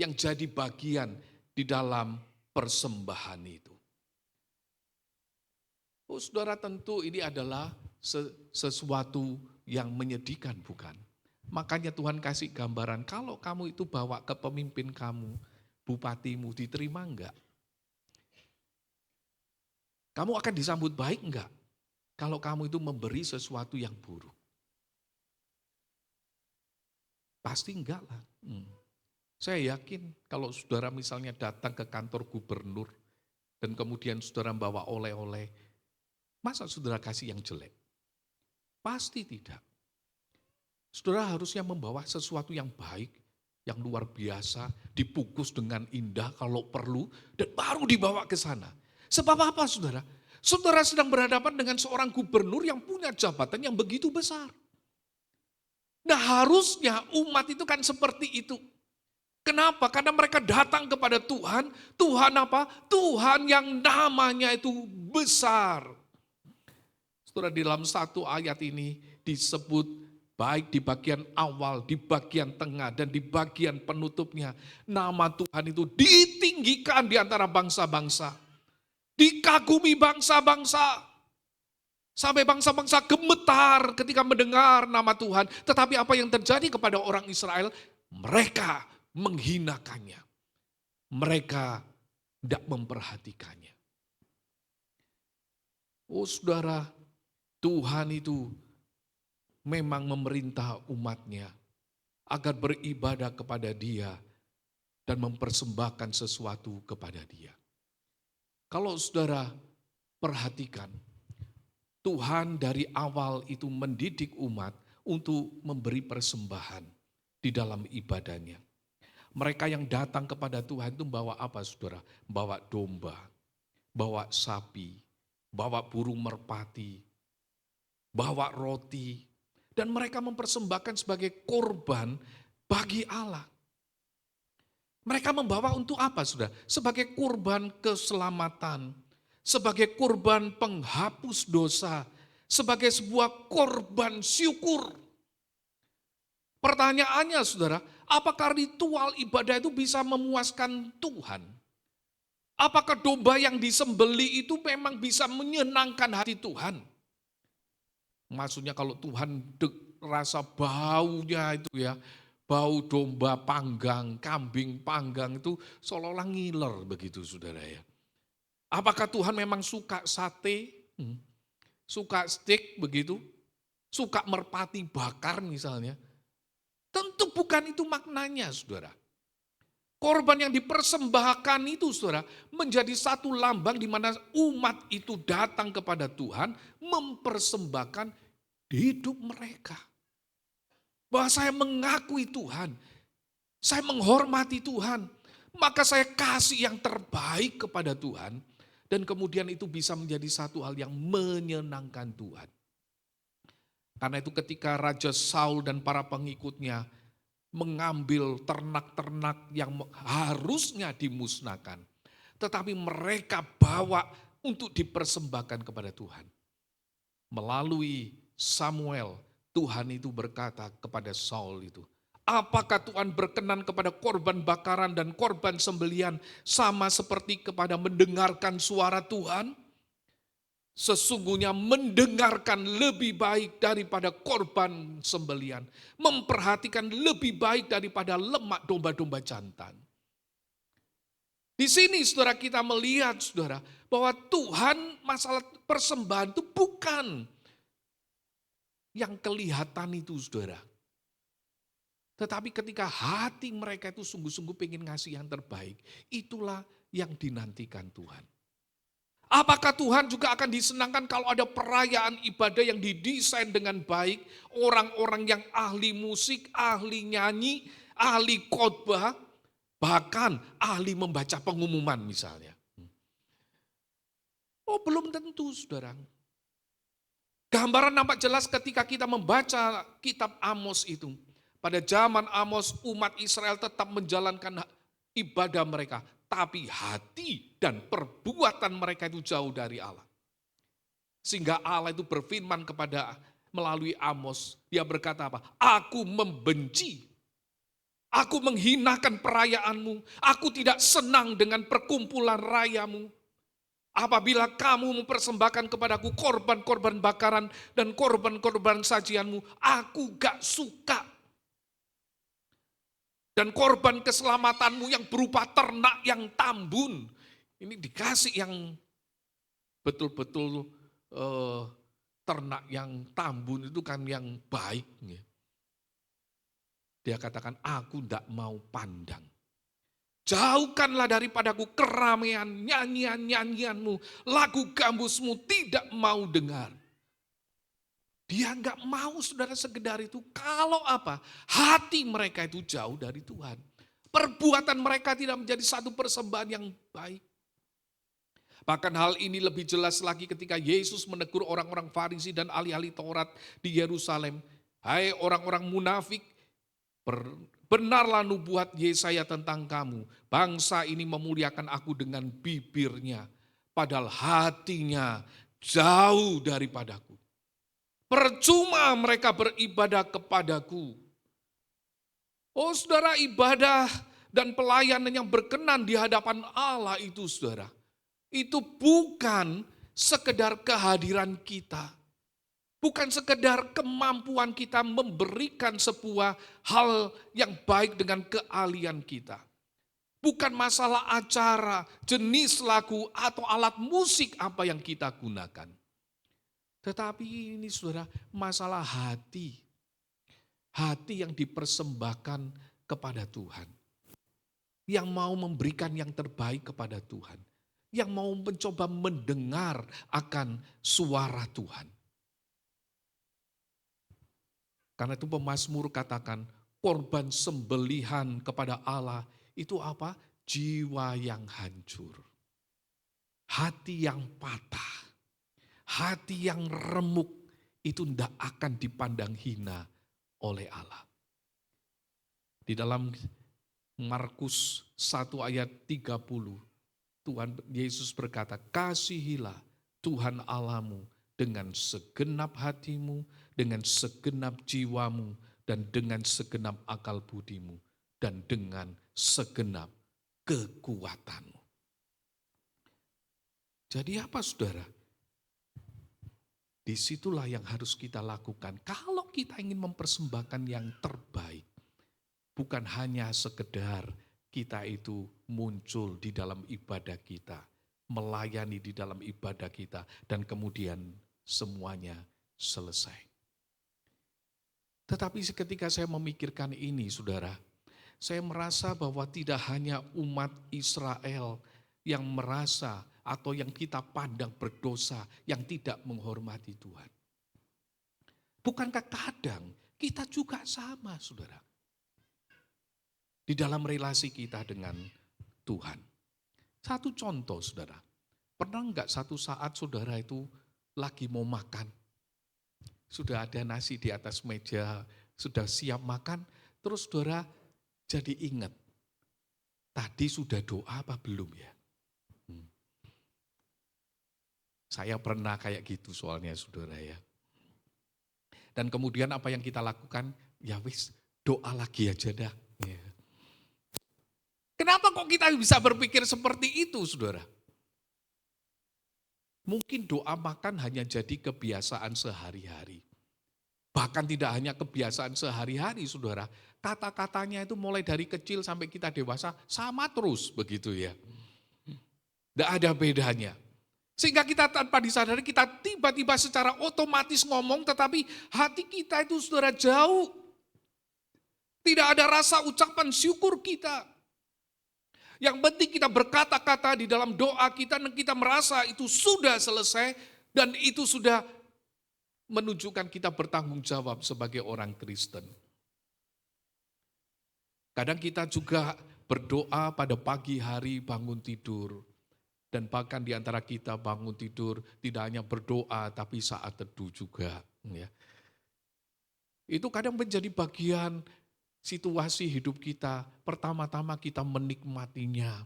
yang jadi bagian di dalam persembahan itu. Oh saudara, tentu ini adalah sesuatu yang menyedihkan bukan? Makanya Tuhan kasih gambaran, kalau kamu itu bawa ke pemimpin kamu, bupatimu, diterima enggak? Kamu akan disambut baik enggak? Kalau kamu itu memberi sesuatu yang buruk. Pasti enggak lah. Saya yakin kalau saudara misalnya datang ke kantor gubernur, dan kemudian saudara bawa oleh-oleh, masa saudara kasih yang jelek? Pasti tidak. Saudara harusnya membawa sesuatu yang baik, yang luar biasa, dibungkus dengan indah kalau perlu, dan baru dibawa ke sana. Sebab apa saudara? Saudara sedang berhadapan dengan seorang gubernur yang punya jabatan yang begitu besar. Nah harusnya umat itu kan seperti itu. Kenapa? Karena mereka datang kepada Tuhan. Tuhan apa? Tuhan yang namanya itu besar. Saudara, di dalam satu ayat ini disebut baik di bagian awal, di bagian tengah, dan di bagian penutupnya. Nama Tuhan itu ditinggikan di antara bangsa-bangsa. Dikagumi bangsa-bangsa. Sampai bangsa-bangsa gemetar ketika mendengar nama Tuhan. Tetapi apa yang terjadi kepada orang Israel? Mereka menghinakannya. Mereka tidak memperhatikannya. Oh saudara, Tuhan itu memang memerintah umatnya agar beribadah kepada Dia dan mempersembahkan sesuatu kepada Dia. Kalau saudara perhatikan, Tuhan dari awal itu mendidik umat untuk memberi persembahan di dalam ibadahnya. Mereka yang datang kepada Tuhan itu bawa apa saudara? Bawa domba, bawa sapi, bawa burung merpati, bawa roti. Dan mereka mempersembahkan sebagai korban bagi Allah. Mereka membawa untuk apa saudara? Sebagai korban keselamatan, sebagai korban penghapus dosa, sebagai sebuah korban syukur. Pertanyaannya saudara, apakah ritual ibadah itu bisa memuaskan Tuhan? Apakah domba yang disembeli itu memang bisa menyenangkan hati Tuhan? Maksudnya kalau Tuhan rasa baunya itu ya, bau domba panggang, kambing panggang itu seolah-olah ngiler begitu saudara ya. Apakah Tuhan memang suka sate, suka steak begitu, suka merpati bakar misalnya? Tentu bukan itu maknanya saudara. Korban yang dipersembahkan itu saudara menjadi satu lambang di mana umat itu datang kepada Tuhan mempersembahkan hidup mereka. Bahwa saya mengakui Tuhan, saya menghormati Tuhan, maka saya kasih yang terbaik kepada Tuhan. Dan kemudian itu bisa menjadi satu hal yang menyenangkan Tuhan. Karena itu ketika Raja Saul dan para pengikutnya mengambil ternak-ternak yang harusnya dimusnahkan. Tetapi mereka bawa untuk dipersembahkan kepada Tuhan. Melalui Samuel, Tuhan itu berkata kepada Saul itu, apakah Tuhan berkenan kepada korban bakaran dan korban sembelian sama seperti kepada mendengarkan suara Tuhan? Sesungguhnya mendengarkan lebih baik daripada korban sembelian. Memperhatikan lebih baik daripada lemak domba-domba jantan. Di sini saudara kita melihat saudara bahwa Tuhan masalah persembahan itu bukan yang kelihatan itu saudara. Tetapi ketika hati mereka itu sungguh-sungguh pengen ngasih yang terbaik, itulah yang dinantikan Tuhan. Apakah Tuhan juga akan disenangkan kalau ada perayaan ibadah yang didesain dengan baik, orang-orang yang ahli musik, ahli nyanyi, ahli khotbah, bahkan ahli membaca pengumuman misalnya. Oh belum tentu saudara. Gambaran nampak jelas ketika kita membaca kitab Amos itu. Pada zaman Amos umat Israel tetap menjalankan ibadah mereka. Tapi hati dan perbuatan mereka itu jauh dari Allah. Sehingga Allah itu berfirman kepada melalui Amos. Dia berkata apa? Aku membenci. Aku menghinakan perayaanmu. Aku tidak senang dengan perkumpulan rayamu. Apabila kamu mempersembahkan kepadaku korban-korban bakaran dan korban-korban sajianmu. Aku gak suka. Dan korban keselamatanmu yang berupa ternak yang tambun. Ini dikasih yang betul-betul ternak yang tambun itu kan yang baik. Dia katakan, aku tidak mau pandang. Jauhkanlah daripadaku keramaian nyanyian-nyanyianmu. Lagu gambusmu tidak mau dengar. Dia enggak mau saudara sekedar itu. Kalau apa? Hati mereka itu jauh dari Tuhan. Perbuatan mereka tidak menjadi satu persembahan yang baik. Bahkan hal ini lebih jelas lagi ketika Yesus menegur orang-orang Farisi dan ahli-ahli Taurat di Yerusalem. Hai orang-orang munafik, benarlah nubuat Yesaya tentang kamu. Bangsa ini memuliakan aku dengan bibirnya, padahal hatinya jauh daripadaku. Percuma mereka beribadah kepadaku. Oh saudara, ibadah dan pelayanan yang berkenan di hadapan Allah itu saudara. Itu bukan sekedar kehadiran kita. Bukan sekedar kemampuan kita memberikan sebuah hal yang baik dengan keahlian kita. Bukan masalah acara, jenis lagu atau alat musik apa yang kita gunakan. Tetapi ini saudara, masalah hati. Hati yang dipersembahkan kepada Tuhan. Yang mau memberikan yang terbaik kepada Tuhan. Yang mau mencoba mendengar akan suara Tuhan. Karena itu pemazmur katakan, korban sembelihan kepada Allah itu apa? Jiwa yang hancur, hati yang patah, hati yang remuk, itu tidak akan dipandang hina oleh Allah. Di dalam Markus 1 ayat 30, Tuhan Yesus berkata, kasihilah Tuhan Allahmu dengan segenap hatimu, dengan segenap jiwamu, dan dengan segenap akal budimu, dan dengan segenap kekuatanmu. Jadi apa saudara? Disitulah yang harus kita lakukan. Kalau kita ingin mempersembahkan yang terbaik, bukan hanya sekedar kita itu muncul di dalam ibadah kita, melayani di dalam ibadah kita, dan kemudian semuanya selesai. Tetapi ketika saya memikirkan ini, saudara, saya merasa bahwa tidak hanya umat Israel yang merasa atau yang kita pandang berdosa, yang tidak menghormati Tuhan. Bukankah kadang kita juga sama, saudara, di dalam relasi kita dengan Tuhan. Satu contoh, saudara, pernah enggak satu saat saudara itu lagi mau makan, sudah ada nasi di atas meja, sudah siap makan, terus saudara jadi ingat, tadi sudah doa apa belum ya? Saya pernah kayak gitu soalnya saudara ya. Dan kemudian apa yang kita lakukan? Ya wis, doa lagi aja dah. Ya. Kenapa kok kita bisa berpikir seperti itu saudara? Mungkin doa makan hanya jadi kebiasaan sehari-hari. Bahkan tidak hanya kebiasaan sehari-hari saudara. Kata-katanya itu mulai dari kecil sampai kita dewasa sama terus begitu ya. Tidak ada bedanya. Sehingga kita tanpa disadari kita tiba-tiba secara otomatis ngomong tetapi hati kita itu saudara jauh. Tidak ada rasa ucapan syukur kita. Yang penting kita berkata-kata di dalam doa kita dan kita merasa itu sudah selesai dan itu sudah menunjukkan kita bertanggung jawab sebagai orang Kristen. Kadang kita juga berdoa pada pagi hari bangun tidur. Dan bahkan di antara kita bangun tidur tidak hanya berdoa tapi saat teduh juga. Ya. Itu kadang menjadi bagian situasi hidup kita. Pertama-tama kita menikmatinya.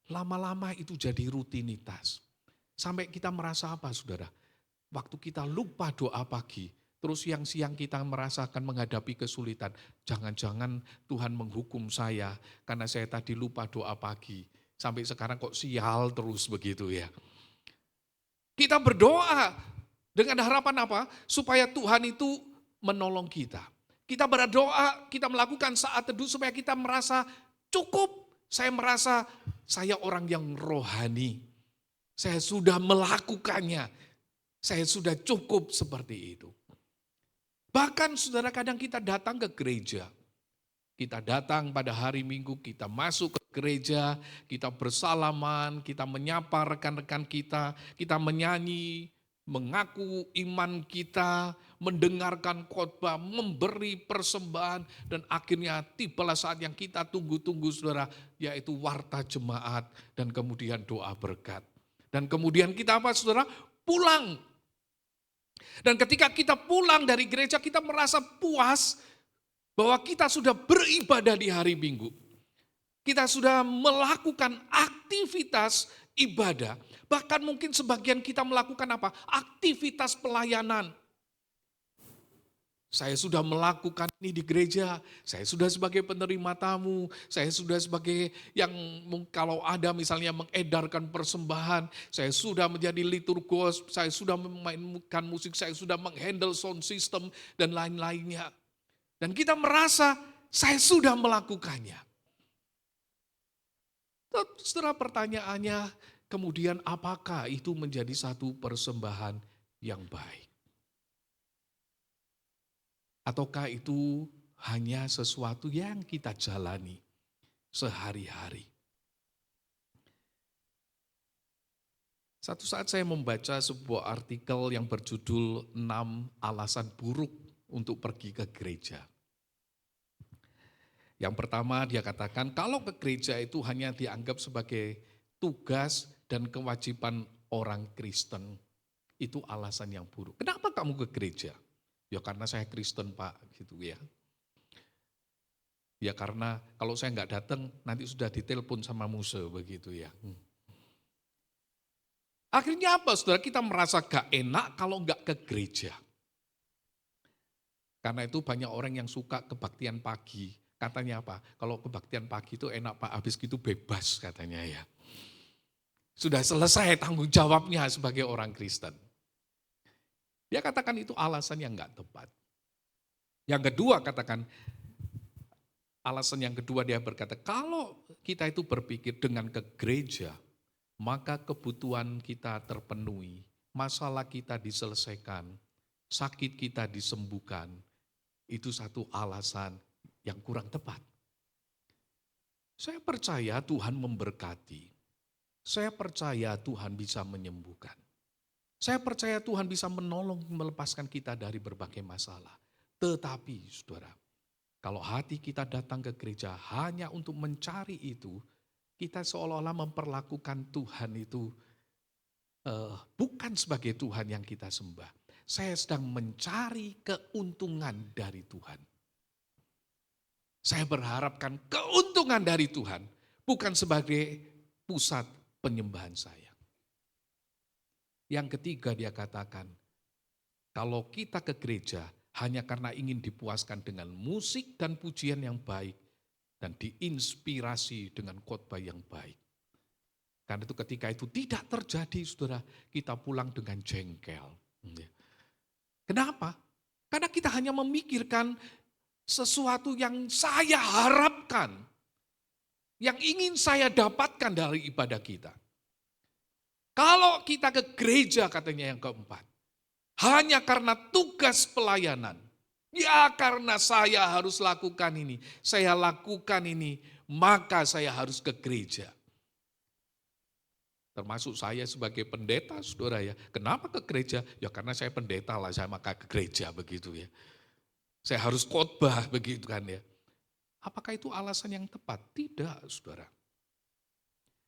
Lama-lama itu jadi rutinitas. Sampai kita merasa apa saudara? Waktu kita lupa doa pagi, terus siang-siang kita merasakan menghadapi kesulitan. Jangan-jangan Tuhan menghukum saya karena saya tadi lupa doa pagi. Sampai sekarang kok sial terus begitu ya. Kita berdoa dengan harapan apa? Supaya Tuhan itu menolong kita. Kita berdoa, kita melakukan saat teduh supaya kita merasa cukup. Saya merasa saya orang yang rohani. Saya sudah melakukannya. Saya sudah cukup seperti itu. Bahkan saudara kadang kita datang ke gereja. Kita datang pada hari Minggu, kita masuk ke gereja, kita bersalaman, kita menyapa rekan-rekan kita menyanyi, mengaku iman kita, mendengarkan khotbah, memberi persembahan, dan akhirnya tibalah saat yang kita tunggu-tunggu saudara, yaitu warta jemaat dan kemudian doa berkat. Dan kemudian kita apa saudara? Pulang. Dan ketika kita pulang dari gereja kita merasa puas, bahwa kita sudah beribadah di hari Minggu. Kita sudah melakukan aktivitas ibadah. Bahkan mungkin sebagian kita melakukan apa? Aktivitas pelayanan. Saya sudah melakukan ini di gereja. Saya sudah sebagai penerima tamu. Saya sudah sebagai yang kalau ada misalnya mengedarkan persembahan. Saya sudah menjadi liturgos. Saya sudah memainkan musik. Saya sudah menghandle sound system dan lain-lainnya. Dan kita merasa saya sudah melakukannya. Setelah pertanyaannya, kemudian apakah itu menjadi satu persembahan yang baik? Ataukah itu hanya sesuatu yang kita jalani sehari-hari? Satu saat saya membaca sebuah artikel yang berjudul 6 alasan buruk untuk pergi ke gereja. Yang pertama dia katakan kalau ke gereja itu hanya dianggap sebagai tugas dan kewajiban orang Kristen. Itu alasan yang buruk. Kenapa kamu ke gereja? Ya karena saya Kristen Pak, gitu ya. Ya karena kalau saya nggak datang nanti sudah ditelepon sama Muse begitu ya. Akhirnya apa saudara? Kita merasa gak enak kalau nggak ke gereja. Karena itu banyak orang yang suka kebaktian pagi. Katanya apa? Kalau kebaktian pagi itu enak Pak, habis gitu bebas katanya ya. Sudah selesai tanggung jawabnya sebagai orang Kristen. Dia katakan itu alasan yang nggak tepat. Yang kedua katakan, alasan yang kedua dia berkata, kalau kita itu berpikir dengan ke gereja, maka kebutuhan kita terpenuhi, masalah kita diselesaikan, sakit kita disembuhkan. Itu satu alasan yang kurang tepat. Saya percaya Tuhan memberkati. Saya percaya Tuhan bisa menyembuhkan. Saya percaya Tuhan bisa menolong melepaskan kita dari berbagai masalah. Tetapi saudara, kalau hati kita datang ke gereja hanya untuk mencari itu, kita seolah-olah memperlakukan Tuhan itu bukan sebagai Tuhan yang kita sembah. Saya sedang mencari keuntungan dari Tuhan. Saya berharapkan keuntungan dari Tuhan, bukan sebagai pusat penyembahan saya. Yang ketiga dia katakan, kalau kita ke gereja hanya karena ingin dipuaskan dengan musik dan pujian yang baik, dan diinspirasi dengan khotbah yang baik. Karena itu ketika itu tidak terjadi, saudara, kita pulang dengan jengkel. Kenapa? Karena kita hanya memikirkan sesuatu yang saya harapkan, yang ingin saya dapatkan dari ibadah kita. Kalau kita ke gereja katanya yang keempat, hanya karena tugas pelayanan, ya karena saya harus lakukan ini, saya lakukan ini, maka saya harus ke gereja. Termasuk saya sebagai pendeta, saudara ya. Kenapa ke gereja? Ya karena saya pendeta lah, saya maka ke gereja begitu ya. Saya harus khotbah begitu kan ya. Apakah itu alasan yang tepat? Tidak, saudara.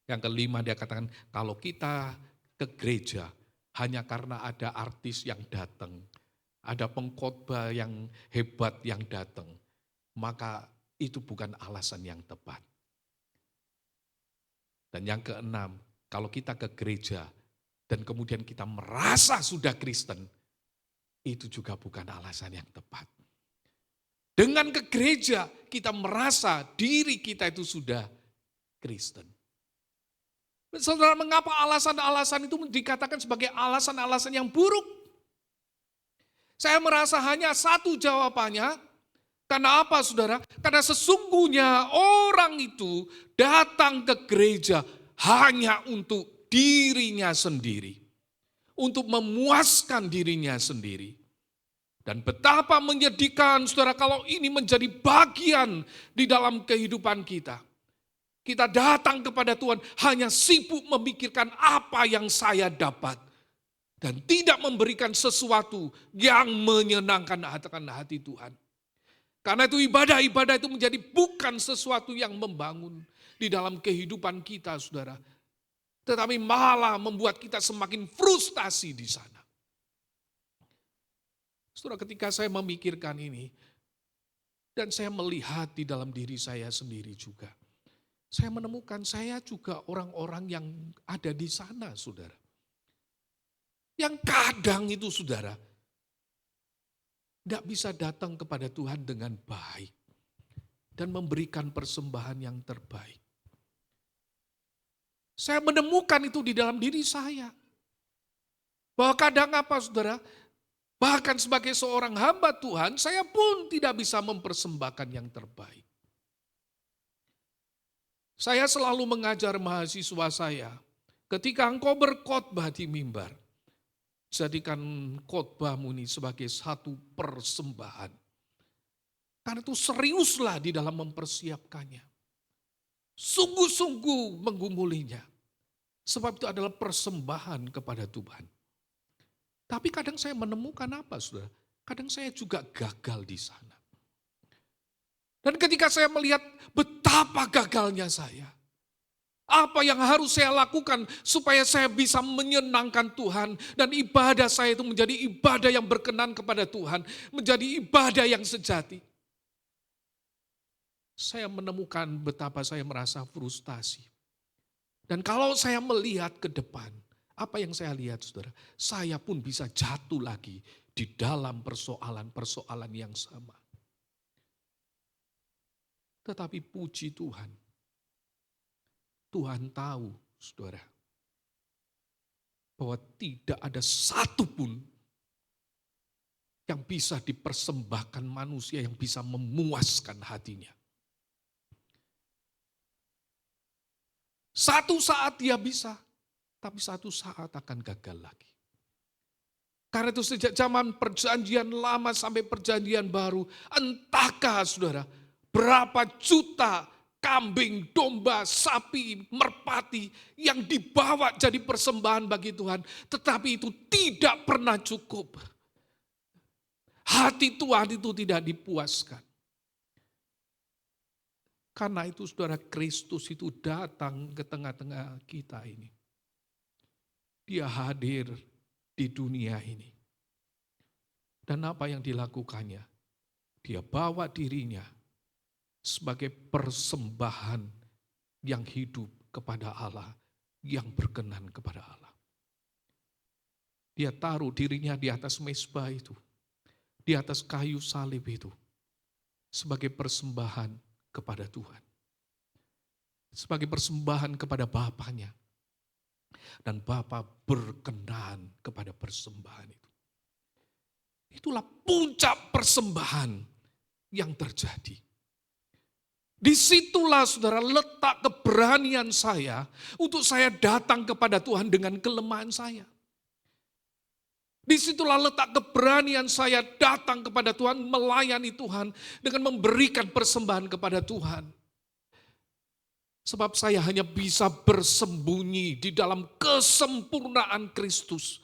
Yang kelima dia katakan, kalau kita ke gereja hanya karena ada artis yang datang, ada pengkhotbah yang hebat yang datang, maka itu bukan alasan yang tepat. Dan yang keenam, kalau kita ke gereja dan kemudian kita merasa sudah Kristen, itu juga bukan alasan yang tepat. Dengan ke gereja kita merasa diri kita itu sudah Kristen. Saudara, mengapa alasan-alasan itu dikatakan sebagai alasan-alasan yang buruk? Saya merasa hanya satu jawabannya. Karena apa saudara? Karena sesungguhnya orang itu datang ke gereja hanya untuk dirinya sendiri. Untuk memuaskan dirinya sendiri. Dan betapa menyedihkan saudara kalau ini menjadi bagian di dalam kehidupan kita. Kita datang kepada Tuhan hanya sibuk memikirkan apa yang saya dapat. Dan tidak memberikan sesuatu yang menyenangkan hati Tuhan. Karena itu ibadah-ibadah itu menjadi bukan sesuatu yang membangun di dalam kehidupan kita saudara. Tetapi malah membuat kita semakin frustasi di sana. Saudara, ketika saya memikirkan ini, dan saya melihat di dalam diri saya sendiri juga, saya menemukan saya juga orang-orang yang ada di sana, saudara. Yang kadang itu, saudara, tidak bisa datang kepada Tuhan dengan baik dan memberikan persembahan yang terbaik. Saya menemukan itu di dalam diri saya. Bahwa kadang apa, saudara? Bahkan sebagai seorang hamba Tuhan, saya pun tidak bisa mempersembahkan yang terbaik. Saya selalu mengajar mahasiswa saya, ketika engkau berkhotbah di mimbar, jadikan khotbahmu ini sebagai satu persembahan. Karena itu seriuslah di dalam mempersiapkannya. Sungguh-sungguh menggumulinya. Sebab itu adalah persembahan kepada Tuhan. Tapi kadang saya menemukan apa, saudara? Kadang saya juga gagal di sana. Dan ketika saya melihat betapa gagalnya saya, apa yang harus saya lakukan supaya saya bisa menyenangkan Tuhan dan ibadah saya itu menjadi ibadah yang berkenan kepada Tuhan, menjadi ibadah yang sejati. Saya menemukan betapa saya merasa frustasi. Dan kalau saya melihat ke depan, apa yang saya lihat saudara, saya pun bisa jatuh lagi di dalam persoalan-persoalan yang sama. Tetapi puji Tuhan, Tuhan tahu, saudara, bahwa tidak ada satupun yang bisa dipersembahkan manusia yang bisa memuaskan hatinya. Satu saat dia bisa, tapi satu saat akan gagal lagi. Karena itu sejak zaman perjanjian lama sampai perjanjian baru, entahkah saudara, berapa juta kambing, domba, sapi, merpati yang dibawa jadi persembahan bagi Tuhan. Tetapi itu tidak pernah cukup. Hati Tuhan itu tidak dipuaskan. Karena itu saudara, Kristus itu datang ke tengah-tengah kita ini. Dia hadir di dunia ini. Dan apa yang dilakukannya? Dia bawa dirinya sebagai persembahan yang hidup kepada Allah, yang berkenan kepada Allah. Dia taruh dirinya di atas mezbah itu, di atas kayu salib itu, sebagai persembahan kepada Tuhan. Sebagai persembahan kepada Bapaknya. Dan Bapa berkenan kepada persembahan itu. Itulah puncak persembahan yang terjadi. Disitulah saudara letak keberanian saya untuk saya datang kepada Tuhan dengan kelemahan saya. Disitulah letak keberanian saya datang kepada Tuhan, melayani Tuhan dengan memberikan persembahan kepada Tuhan. Sebab saya hanya bisa bersembunyi di dalam kesempurnaan Kristus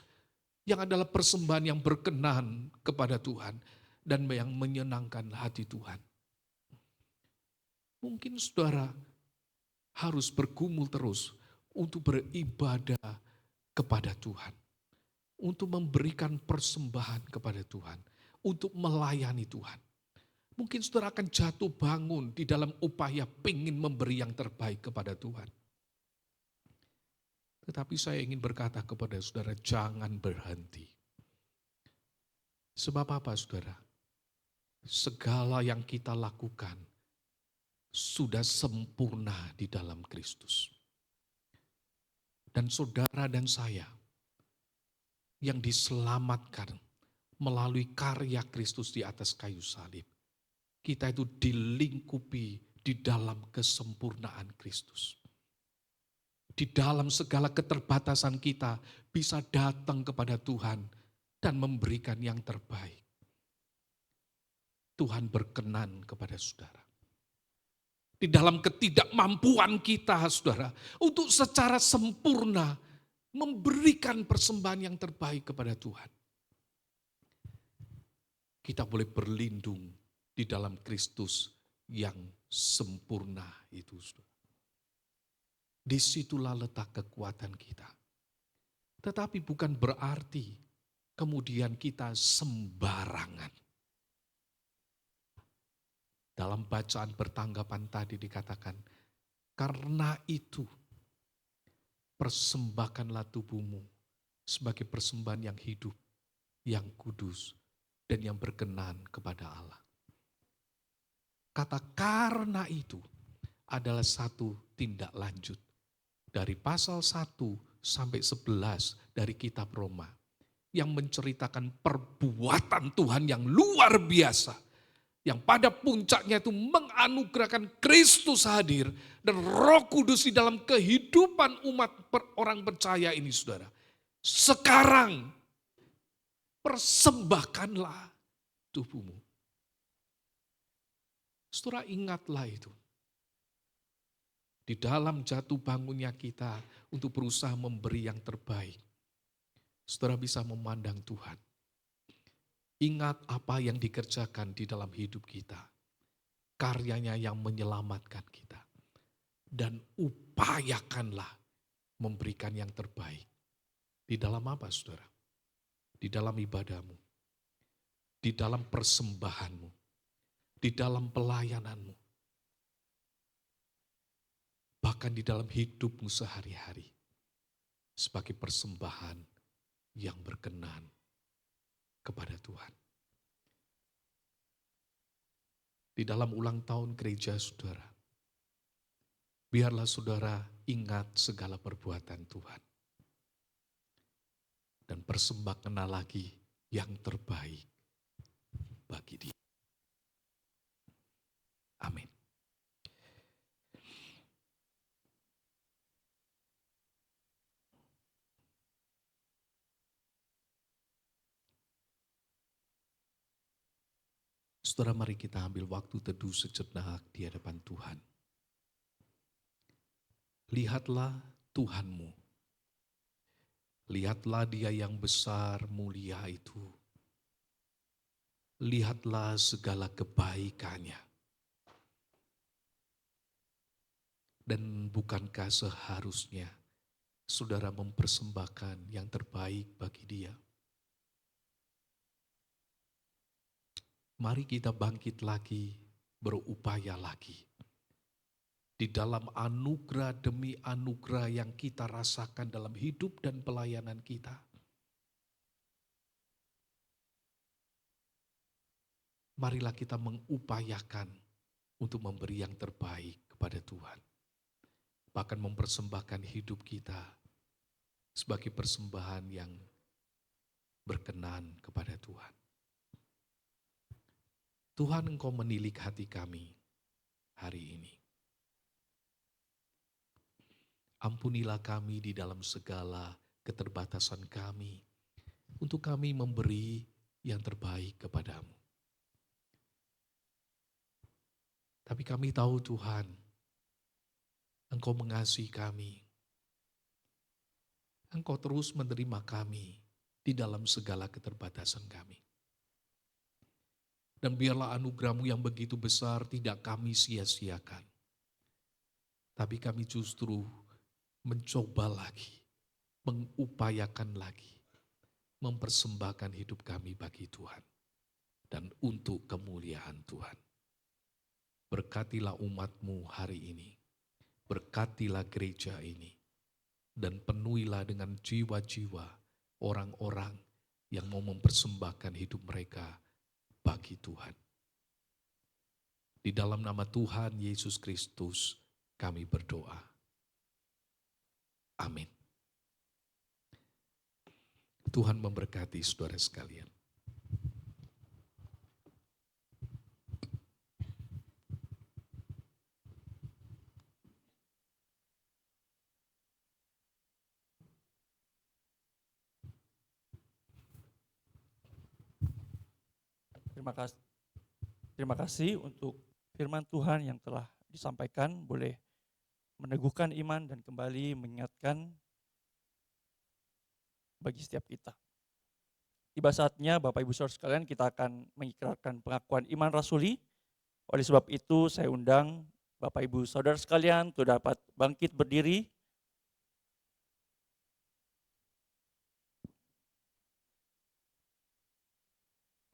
yang adalah persembahan yang berkenan kepada Tuhan dan yang menyenangkan hati Tuhan. Mungkin saudara harus bergumul terus untuk beribadah kepada Tuhan. Untuk memberikan persembahan kepada Tuhan. Untuk melayani Tuhan. Mungkin saudara akan jatuh bangun di dalam upaya ingin memberi yang terbaik kepada Tuhan. Tetapi saya ingin berkata kepada saudara, jangan berhenti. Sebab apa saudara? Segala yang kita lakukan sudah sempurna di dalam Kristus. Dan saudara dan saya yang diselamatkan melalui karya Kristus di atas kayu salib. Kita itu dilingkupi di dalam kesempurnaan Kristus. Di dalam segala keterbatasan kita bisa datang kepada Tuhan dan memberikan yang terbaik. Tuhan berkenan kepada saudara. Di dalam ketidakmampuan kita saudara, untuk secara sempurna memberikan persembahan yang terbaik kepada Tuhan. Kita boleh berlindung di dalam Kristus yang sempurna itu. Disitulah letak kekuatan kita. Tetapi bukan berarti kemudian kita sembarangan. Dalam bacaan pertanggapan tadi dikatakan, karena itu persembahkanlah tubuhmu sebagai persembahan yang hidup, yang kudus, dan yang berkenan kepada Allah. Kata karena itu adalah satu tindak lanjut dari pasal 1 sampai 11 dari kitab Roma yang menceritakan perbuatan Tuhan yang luar biasa. Yang pada puncaknya itu menganugerahkan Kristus hadir dan Roh Kudus di dalam kehidupan umat orang percaya ini saudara. Sekarang persembahkanlah tubuhmu. Saudara ingatlah itu. Di dalam jatuh bangunnya kita untuk berusaha memberi yang terbaik. Saudara bisa memandang Tuhan Ingat apa yang dikerjakan di dalam hidup kita. Karyanya yang menyelamatkan kita. Dan upayakanlah memberikan yang terbaik. Di dalam apa, saudara? Di dalam ibadahmu. Di dalam persembahanmu. Di dalam pelayananmu. Bahkan di dalam hidupmu sehari-hari. Sebagai persembahan yang berkenan kepada Tuhan. Di dalam ulang tahun gereja saudara, biarlah saudara ingat segala perbuatan Tuhan. Dan persembahkanlah lagi yang terbaik bagi dia. Amin. Saudara, mari kita ambil waktu teduh sejenak di hadapan Tuhan. Lihatlah Tuhanmu. Lihatlah Dia yang besar mulia itu. Lihatlah segala kebaikannya. Dan bukankah seharusnya saudara mempersembahkan yang terbaik bagi Dia? Mari kita bangkit lagi, berupaya lagi. Di dalam anugerah demi anugerah yang kita rasakan dalam hidup dan pelayanan kita. Marilah kita mengupayakan untuk memberi yang terbaik kepada Tuhan. Bahkan mempersembahkan hidup kita sebagai persembahan yang berkenan kepada Tuhan. Tuhan, Engkau menilik hati kami hari ini. Ampunilah kami di dalam segala keterbatasan kami, untuk kami memberi yang terbaik kepadamu. Tapi kami tahu Tuhan, Engkau mengasihi kami. Engkau terus menerima kami di dalam segala keterbatasan kami. Dan biarlah anugerah-Mu yang begitu besar tidak kami sia-siakan. Tapi kami justru mencoba lagi, mengupayakan lagi, mempersembahkan hidup kami bagi Tuhan. Dan untuk kemuliaan Tuhan. Berkatilah umat-Mu hari ini. Berkatilah gereja ini. Dan penuhilah dengan jiwa-jiwa orang-orang yang mau mempersembahkan hidup mereka bagi Tuhan. Di dalam nama Tuhan Yesus Kristus kami berdoa. Amin. Tuhan memberkati saudara sekalian. Terima kasih untuk firman Tuhan yang telah disampaikan, boleh meneguhkan iman dan kembali mengingatkan bagi setiap kita. Tiba saatnya Bapak Ibu Saudara sekalian, kita akan mengikrarkan pengakuan iman rasuli. Oleh sebab itu saya undang Bapak Ibu Saudara sekalian untuk dapat bangkit berdiri.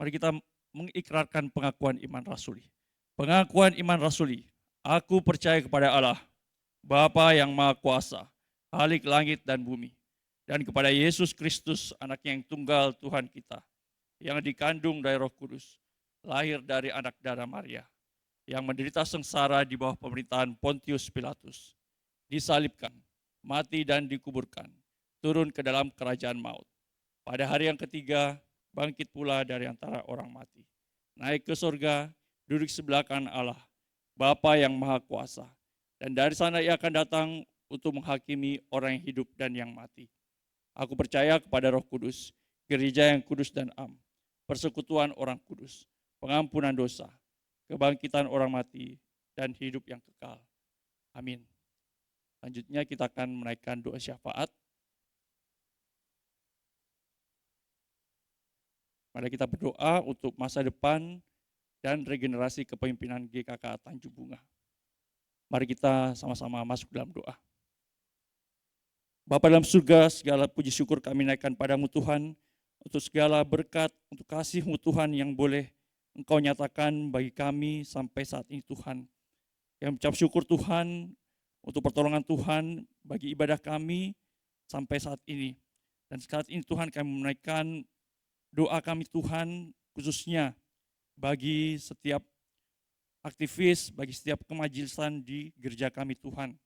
Mari kita mengikrarkan pengakuan iman rasuli. Pengakuan iman rasuli. Aku percaya kepada Allah, Bapa yang Maha Kuasa, Khalik langit dan bumi, dan kepada Yesus Kristus, anaknya yang tunggal Tuhan kita, yang dikandung dari Roh Kudus, lahir dari anak darah Maria, yang menderita sengsara di bawah pemerintahan Pontius Pilatus, disalibkan, mati dan dikuburkan, turun ke dalam kerajaan maut. Pada hari yang ketiga, bangkit pula dari antara orang mati, naik ke surga, duduk sebelah kanan Allah, Bapa yang Maha Kuasa, dan dari sana Ia akan datang untuk menghakimi orang yang hidup dan yang mati. Aku percaya kepada Roh Kudus, gereja yang kudus dan am, persekutuan orang kudus, pengampunan dosa, kebangkitan orang mati, dan hidup yang kekal. Amin. Selanjutnya kita akan menaikkan doa syafaat. Mari kita berdoa untuk masa depan dan regenerasi kepemimpinan GKK Tanjung Bunga. Mari kita sama-sama masuk dalam doa. Bapa dalam surga, segala puji syukur kami naikkan padamu Tuhan, untuk segala berkat, untuk kasih-Mu Tuhan yang boleh Engkau nyatakan bagi kami sampai saat ini Tuhan. Kami mengucap syukur Tuhan untuk pertolongan Tuhan bagi ibadah kami sampai saat ini. Dan saat ini Tuhan kami menaikkan doa kami Tuhan khususnya bagi setiap aktivis, bagi setiap kemajelisan di gereja kami Tuhan.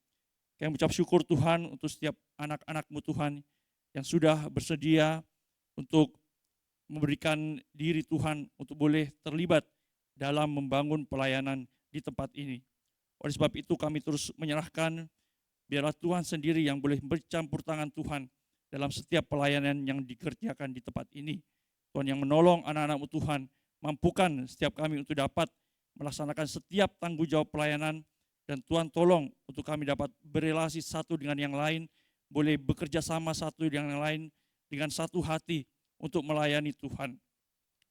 Kami mengucap syukur Tuhan untuk setiap anak-anak-Mu Tuhan yang sudah bersedia untuk memberikan diri Tuhan untuk boleh terlibat dalam membangun pelayanan di tempat ini. Oleh sebab itu kami terus menyerahkan, biarlah Tuhan sendiri yang boleh bercampur tangan Tuhan dalam setiap pelayanan yang dikerjakan di tempat ini. Tuhan yang menolong anak-anak-Mu Tuhan, mampukan setiap kami untuk dapat melaksanakan setiap tanggung jawab pelayanan, dan Tuhan tolong untuk kami dapat berelasi satu dengan yang lain, boleh bekerja sama satu dengan yang lain, dengan satu hati untuk melayani Tuhan.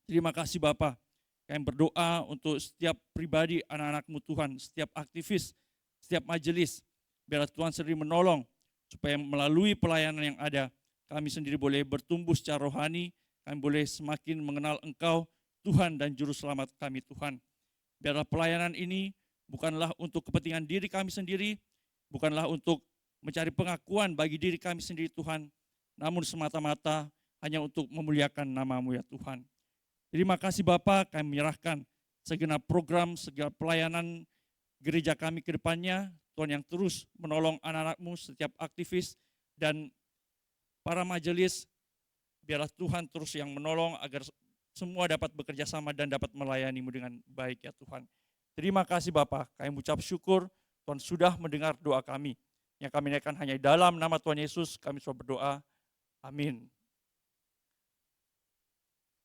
Terima kasih Bapa. Kami berdoa untuk setiap pribadi anak-anak-Mu Tuhan, setiap aktivis, setiap majelis, biarlah Tuhan sendiri menolong, supaya melalui pelayanan yang ada, kami sendiri boleh bertumbuh secara rohani, kami boleh semakin mengenal Engkau, Tuhan dan Juru Selamat kami Tuhan. Biarlah pelayanan ini bukanlah untuk kepentingan diri kami sendiri, bukanlah untuk mencari pengakuan bagi diri kami sendiri Tuhan, namun semata-mata hanya untuk memuliakan nama-Mu ya Tuhan. Terima kasih Bapa, kami menyerahkan segenap program, segala pelayanan gereja kami ke depannya, Tuhan yang terus menolong anak-anak-Mu, setiap aktivis dan para majelis, biarlah Tuhan terus yang menolong agar semua dapat bekerja sama dan dapat melayani-Mu dengan baik ya Tuhan. Terima kasih Bapa, kami ucap syukur Tuhan sudah mendengar doa kami. Yang kami naikkan hanya dalam nama Tuhan Yesus, kami sudah berdoa. Amin.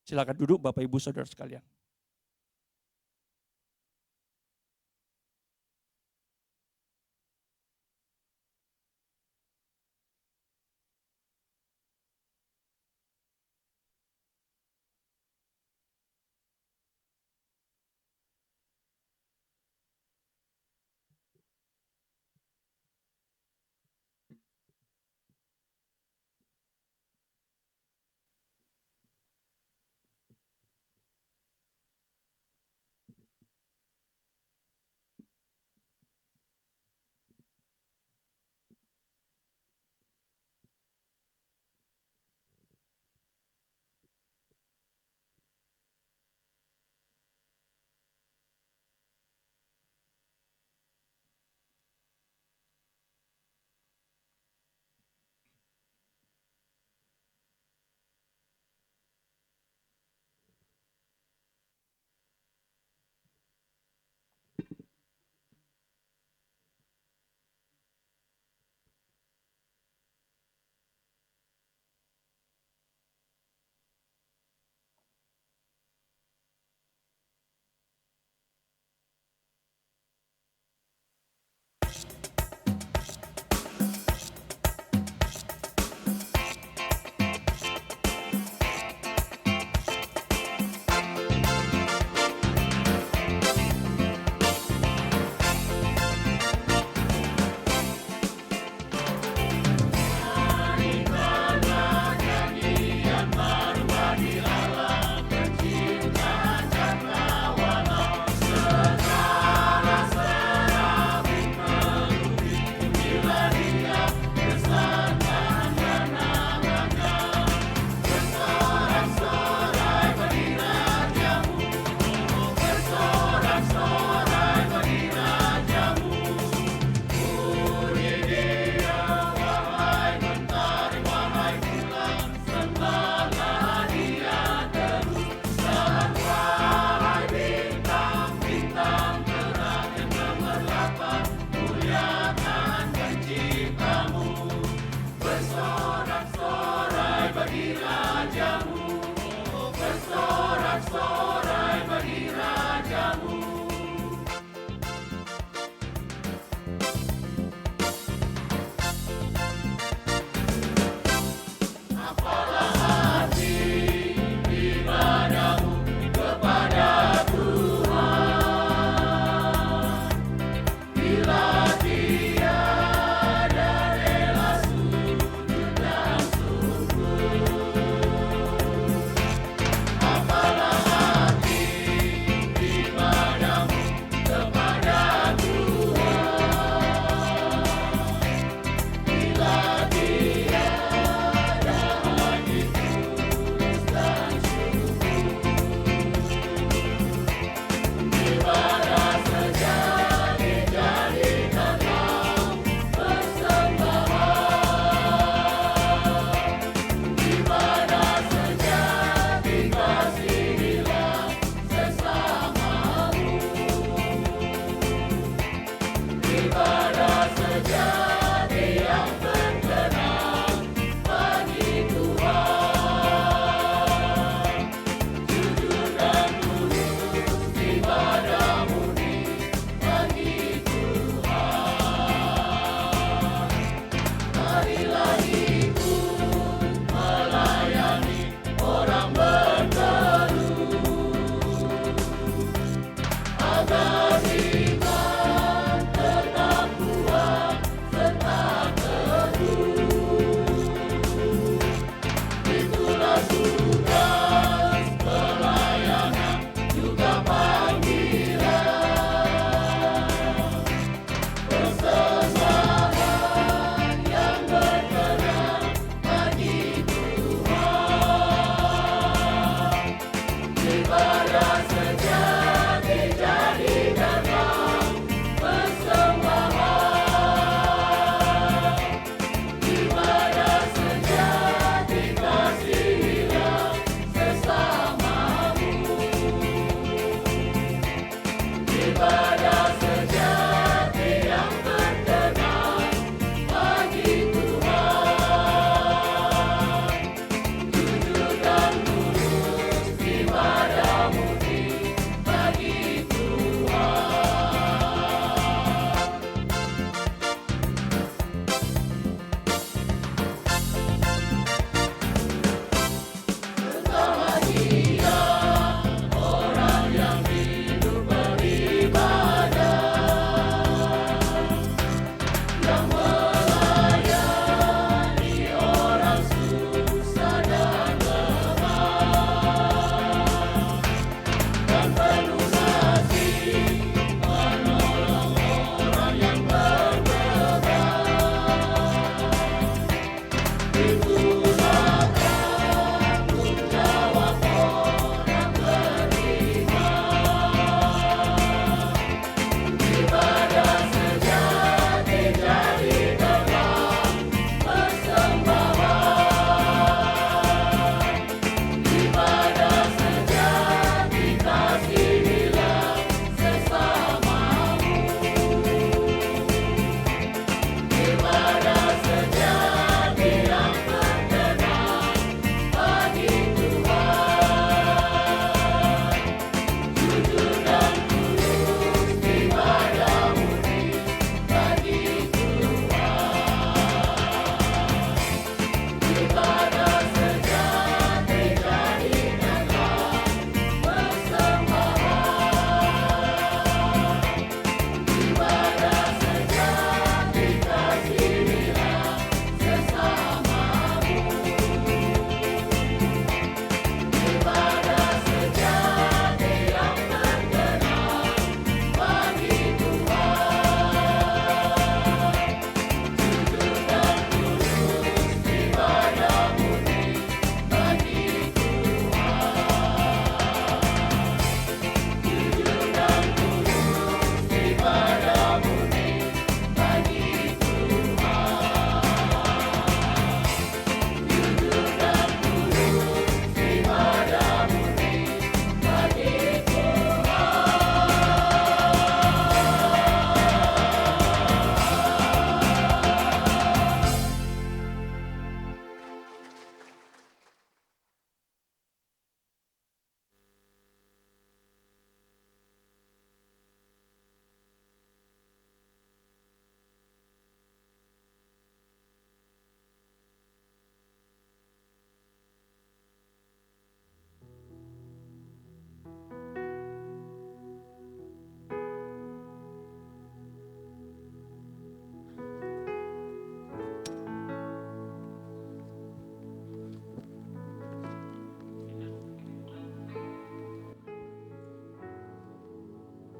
Silakan duduk Bapak Ibu Saudara sekalian.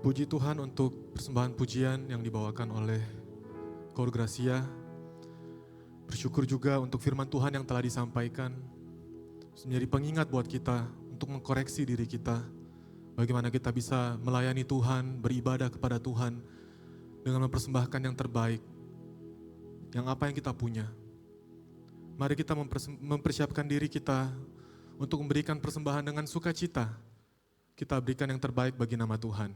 Puji Tuhan untuk persembahan pujian yang dibawakan oleh Kor Gracia. Bersyukur juga untuk firman Tuhan yang telah disampaikan. Menjadi pengingat buat kita untuk mengkoreksi diri kita. Bagaimana kita bisa melayani Tuhan, beribadah kepada Tuhan dengan mempersembahkan yang terbaik. Yang apa yang kita punya. Mari kita mempersiapkan diri kita untuk memberikan persembahan dengan sukacita. Kita berikan yang terbaik bagi nama Tuhan.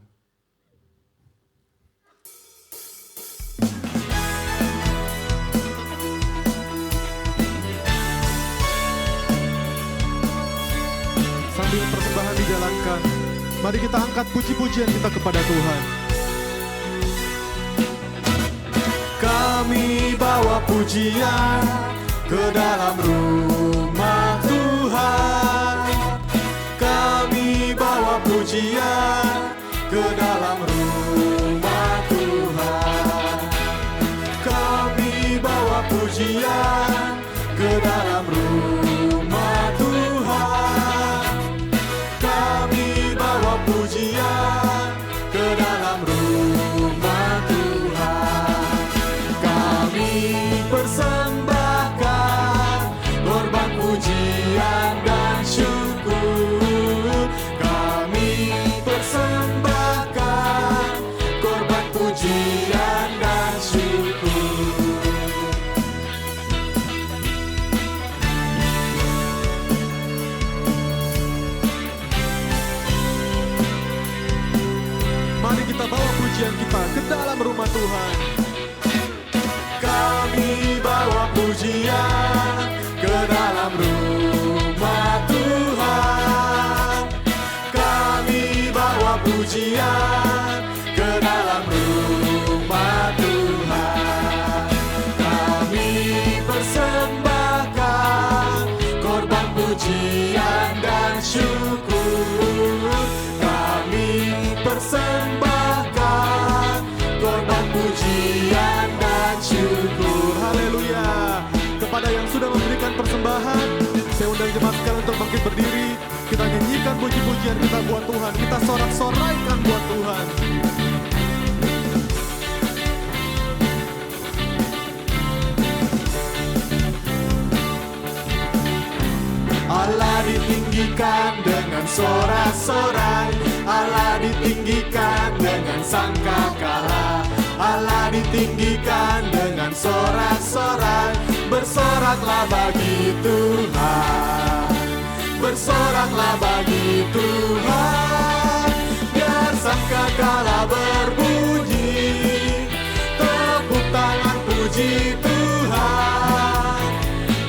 Sambil persembahan dijalankan, mari kita angkat puji-pujian kita kepada Tuhan. Kami bawa pujian ke dalam rumah Tuhan. Kami bawa pujian ke dalam rumah Tuhan. Kami bawa pujian ke dalam rumah Tuhan. Kami bawa pujian ke dalam rumah Tuhan. Kami persembahkan korban pujian dan syukur. Kami persembahkan korban pujian dan syukur. Mari kita bawa pujian kita ke dalam rumah Tuhan. Kami bawa pujian ke dalam rumah Tuhan. Kami bawa pujian ke dalam rumah Tuhan. Kami persembahkan korban pujian dan syukur. Kami persembahkan korban pujian dan syukur. Haleluya. Kepada yang sudah memberikan persembahan, saya undang jemaat sekalian untuk bangkit berdiri. Kita nyanyikan puji-pujian kita buat Tuhan. Kita sorak-soraikan buat Tuhan. Allah ditinggikan dengan sorak-sorai. Allah ditinggikan dengan sangkakala. Allah ditinggikan dengan sorak-sorai. Bersoraklah bagi Tuhan. Bersoraklah bagi Tuhan. Biar sangkakala berbunyi. Tepuk tangan puji Tuhan.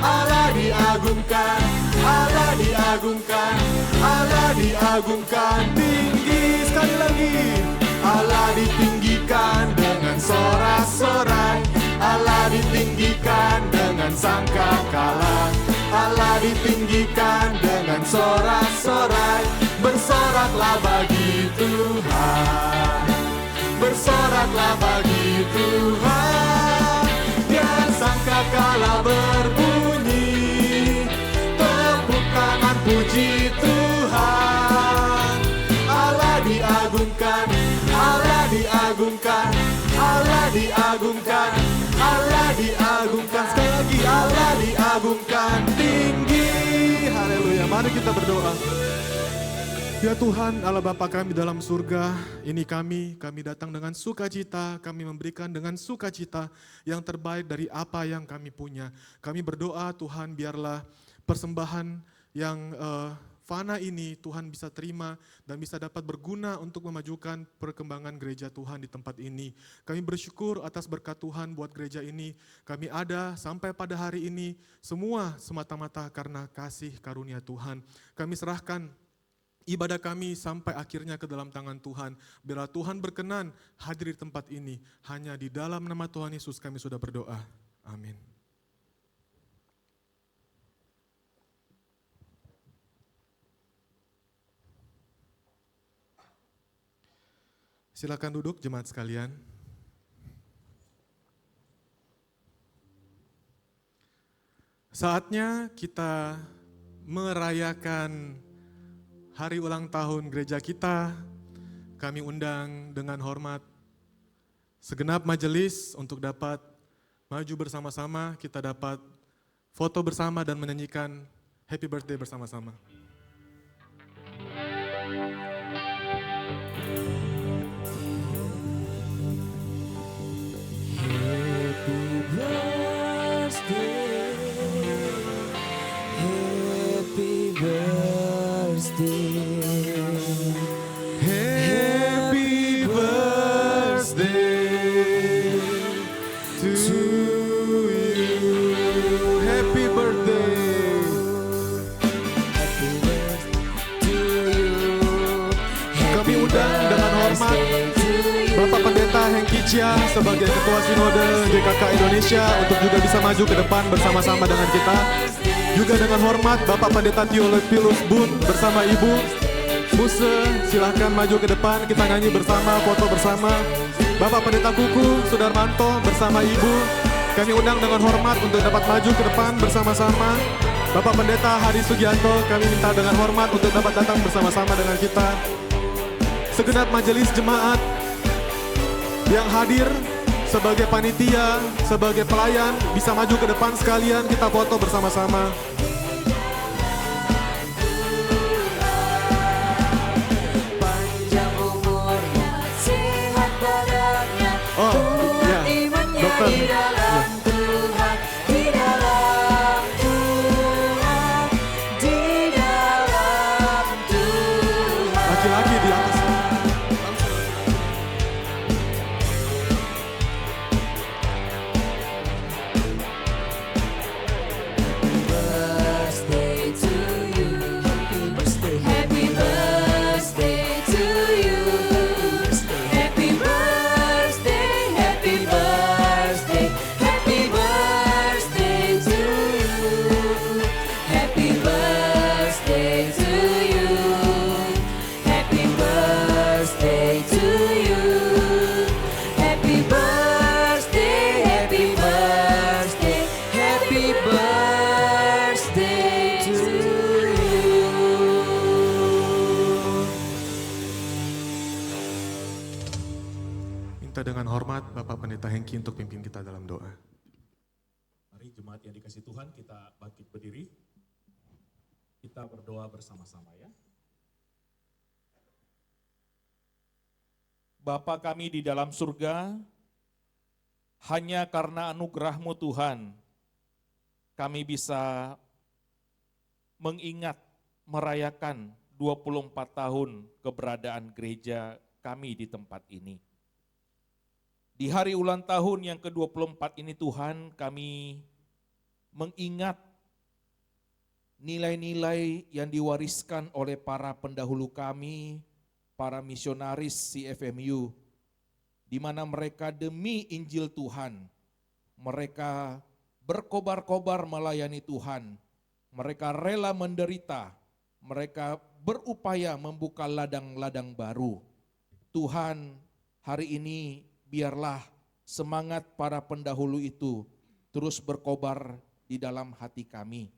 Allah diagungkan. Allah diagungkan, Allah diagungkan tinggi. Sekali lagi, Allah ditinggikan dengan sorak-sorai. Allah ditinggikan dengan sangkakala. Allah ditinggikan dengan sorak-sorai. Bersoraklah bagi Tuhan. Bersoraklah bagi Tuhan. Biar sangkakala berbunyi. Tangan puji Tuhan. Allah diagungkan, Allah diagungkan, Allah diagungkan, Allah diagungkan. Sekali lagi, Allah diagungkan tinggi. Haleluya. Mari kita berdoa. Ya Tuhan, Allah Bapa kami dalam surga, ini kami datang dengan sukacita, kami memberikan dengan sukacita yang terbaik dari apa yang kami punya. Kami berdoa Tuhan, biarlah persembahan yang fana ini Tuhan bisa terima dan bisa dapat berguna untuk memajukan perkembangan gereja Tuhan di tempat ini. Kami bersyukur atas berkat Tuhan buat gereja ini. Kami ada sampai pada hari ini semua semata-mata karena kasih karunia Tuhan. Kami serahkan ibadah kami sampai akhirnya ke dalam tangan Tuhan. Bila Tuhan berkenan hadir di tempat ini. Hanya di dalam nama Tuhan Yesus kami sudah berdoa. Amin. Silakan duduk jemaat sekalian. Saatnya kita merayakan hari ulang tahun gereja kita kami undang dengan hormat segenap majelis untuk dapat maju bersama-sama, kita dapat foto bersama dan menyanyikan Happy Birthday bersama-sama. Happy birthday. Happy birthday to you. Happy birthday. Happy birthday to you. Kami undang dengan hormat Bapak Pendeta Hengki Chia sebagai Ketua Sinode GKK Indonesia untuk juga bisa maju ke depan bersama-sama dengan kita. Juga dengan hormat Bapak Pendeta Theophilus Bun bersama Ibu Muse, silahkan maju ke depan, kita nyanyi bersama, foto bersama. Bapak Pendeta Kuku Sudarmanto bersama Ibu, kami undang dengan hormat untuk dapat maju ke depan bersama-sama. Bapak Pendeta Hari Sugianto, kami minta dengan hormat untuk dapat datang bersama-sama dengan kita. Segenap majelis jemaat yang hadir sebagai panitia, sebagai pelayan, bisa maju ke depan sekalian, kita foto bersama-sama. Panjang umurnya, sehat badannya, Oh, kuat iya, imannya dokter. di dalam Tuhan, di dalam Tuhan, di dalam Tuhan. Laki-laki di atas. Birthday to you. Happy birthday to you. Happy birthday, happy birthday, happy birthday to you. Happy birthday to you. Happy birthday to you. Happy birthday, happy birthday, happy birthday to you. Minta dengan hormat Bapak Pendeta Hengki untuk pimpin kita dalam doa. Mari jemaat yang dikasih Tuhan, kita bangkit berdiri. Kita berdoa bersama-sama ya. Bapa kami di dalam surga, hanya karena anugerah-Mu Tuhan, kami bisa mengingat, merayakan 24 tahun keberadaan gereja kami di tempat ini. Di hari ulang tahun yang ke-24 ini Tuhan, kami mengingat nilai-nilai yang diwariskan oleh para pendahulu kami, para misionaris CFMU, di mana mereka demi Injil Tuhan, mereka berkobar-kobar melayani Tuhan, mereka rela menderita, mereka berupaya membuka ladang-ladang baru. Tuhan, hari ini biarlah semangat para pendahulu itu terus berkobar di dalam hati kami.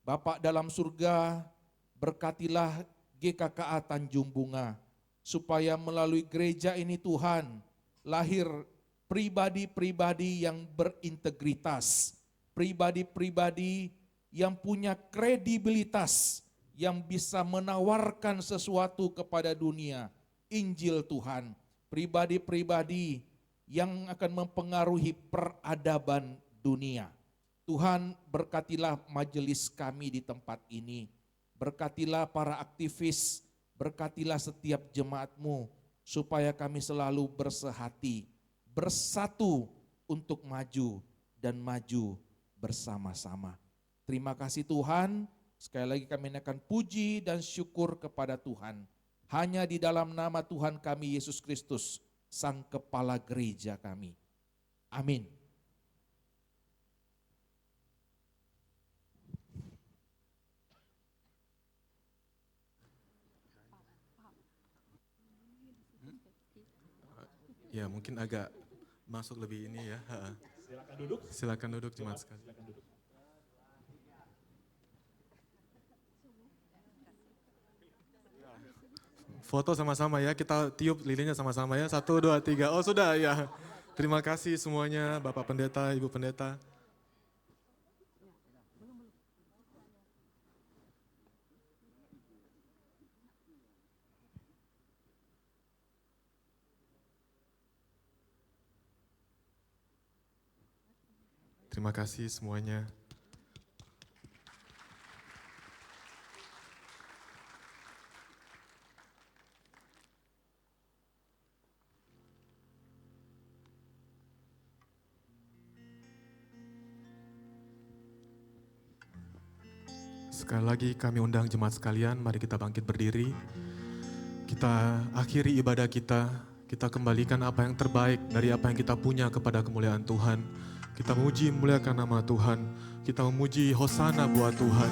Bapak dalam surga, berkatilah GKKA Tanjung Bunga, supaya melalui gereja ini Tuhan, lahir pribadi-pribadi yang berintegritas, pribadi-pribadi yang punya kredibilitas, yang bisa menawarkan sesuatu kepada dunia, Injil Tuhan, pribadi-pribadi yang akan mempengaruhi peradaban dunia. Tuhan, berkatilah majelis kami di tempat ini, berkatilah para aktivis, berkatilah setiap jemaat-Mu, supaya kami selalu bersehati, bersatu untuk maju dan maju bersama-sama. Terima kasih Tuhan, sekali lagi kami naikkan puji dan syukur kepada Tuhan. Hanya di dalam nama Tuhan kami Yesus Kristus, Sang Kepala Gereja kami. Amin. Ya mungkin agak masuk lebih ini ya. Silakan duduk. Silakan duduk jemaat sekalian. Silakan duduk. foto sama-sama ya, kita tiup lilinnya sama-sama ya. 1, 2, 3. Oh sudah ya. Terima kasih semuanya, Bapak Pendeta, Ibu Pendeta. Terima kasih semuanya. Sekali lagi kami undang jemaat sekalian, mari kita bangkit berdiri. Kita akhiri ibadah kita kembalikan apa yang terbaik dari apa yang kita punya kepada kemuliaan Tuhan. Kita memuji memuliakan nama Tuhan, kita memuji Hosana buat Tuhan.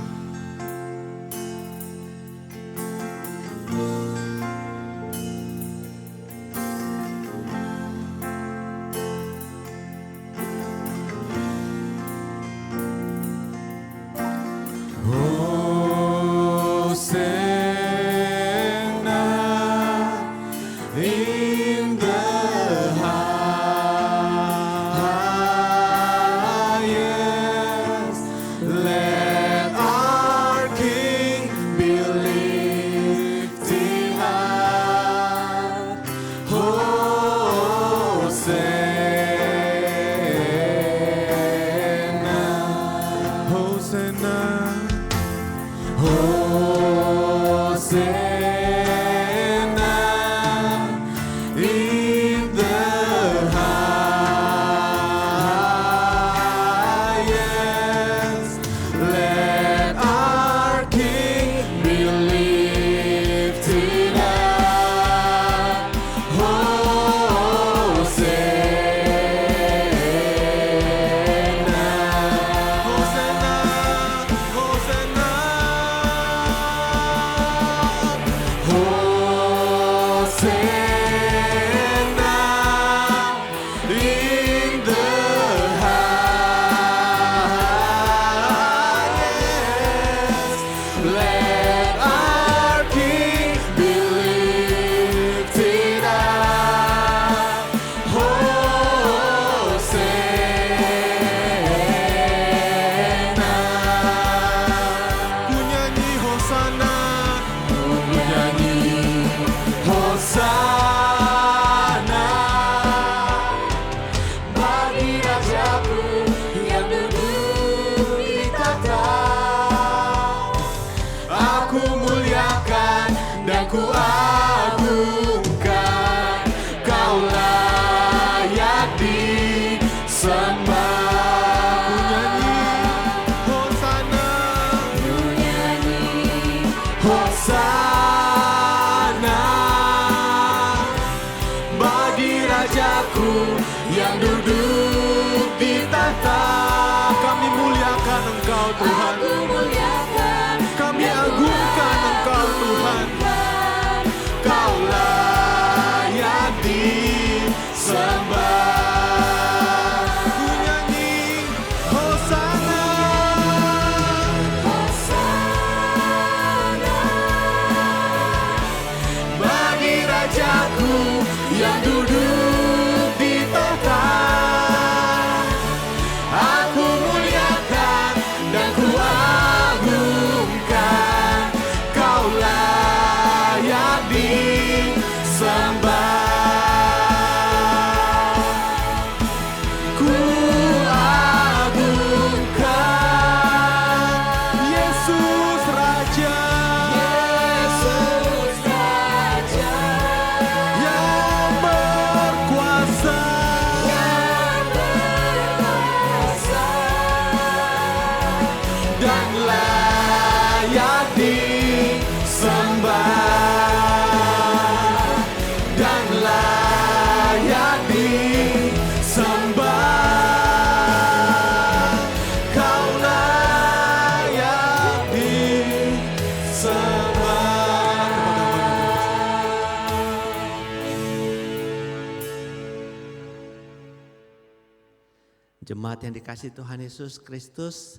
Jemaat yang dikasihi Tuhan Yesus Kristus,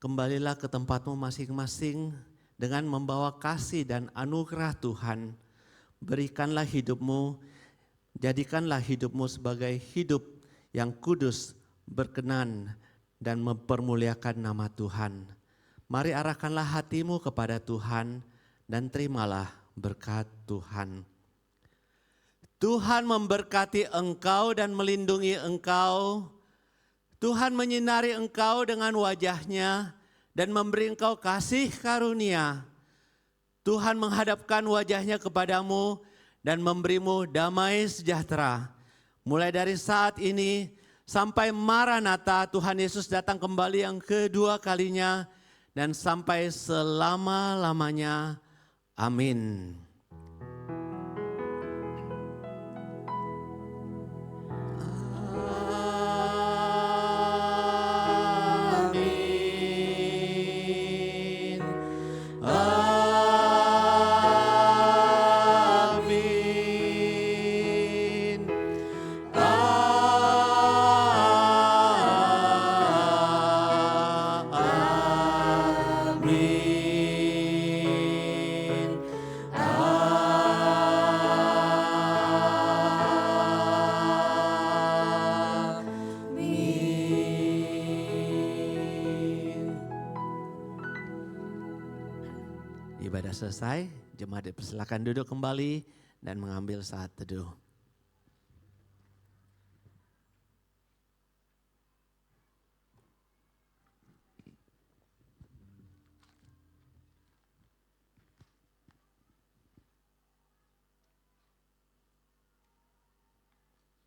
kembalilah ke tempatmu masing-masing dengan membawa kasih dan anugerah Tuhan. berikanlah hidupmu, jadikanlah hidupmu sebagai hidup yang kudus, berkenan, dan mempermuliakan nama Tuhan. Mari arahkanlah hatimu kepada Tuhan dan terimalah berkat Tuhan. Tuhan memberkati engkau dan melindungi engkau. Tuhan menyinari engkau dengan wajah-Nya dan memberi engkau kasih karunia. Tuhan menghadapkan wajah-Nya kepadamu dan memberimu damai sejahtera. Mulai dari saat ini sampai Maranatha, Tuhan Yesus datang kembali yang kedua kalinya dan sampai selama-lamanya. Amin. Ibadah selesai, jemaat dipersilakan duduk kembali dan mengambil saat teduh.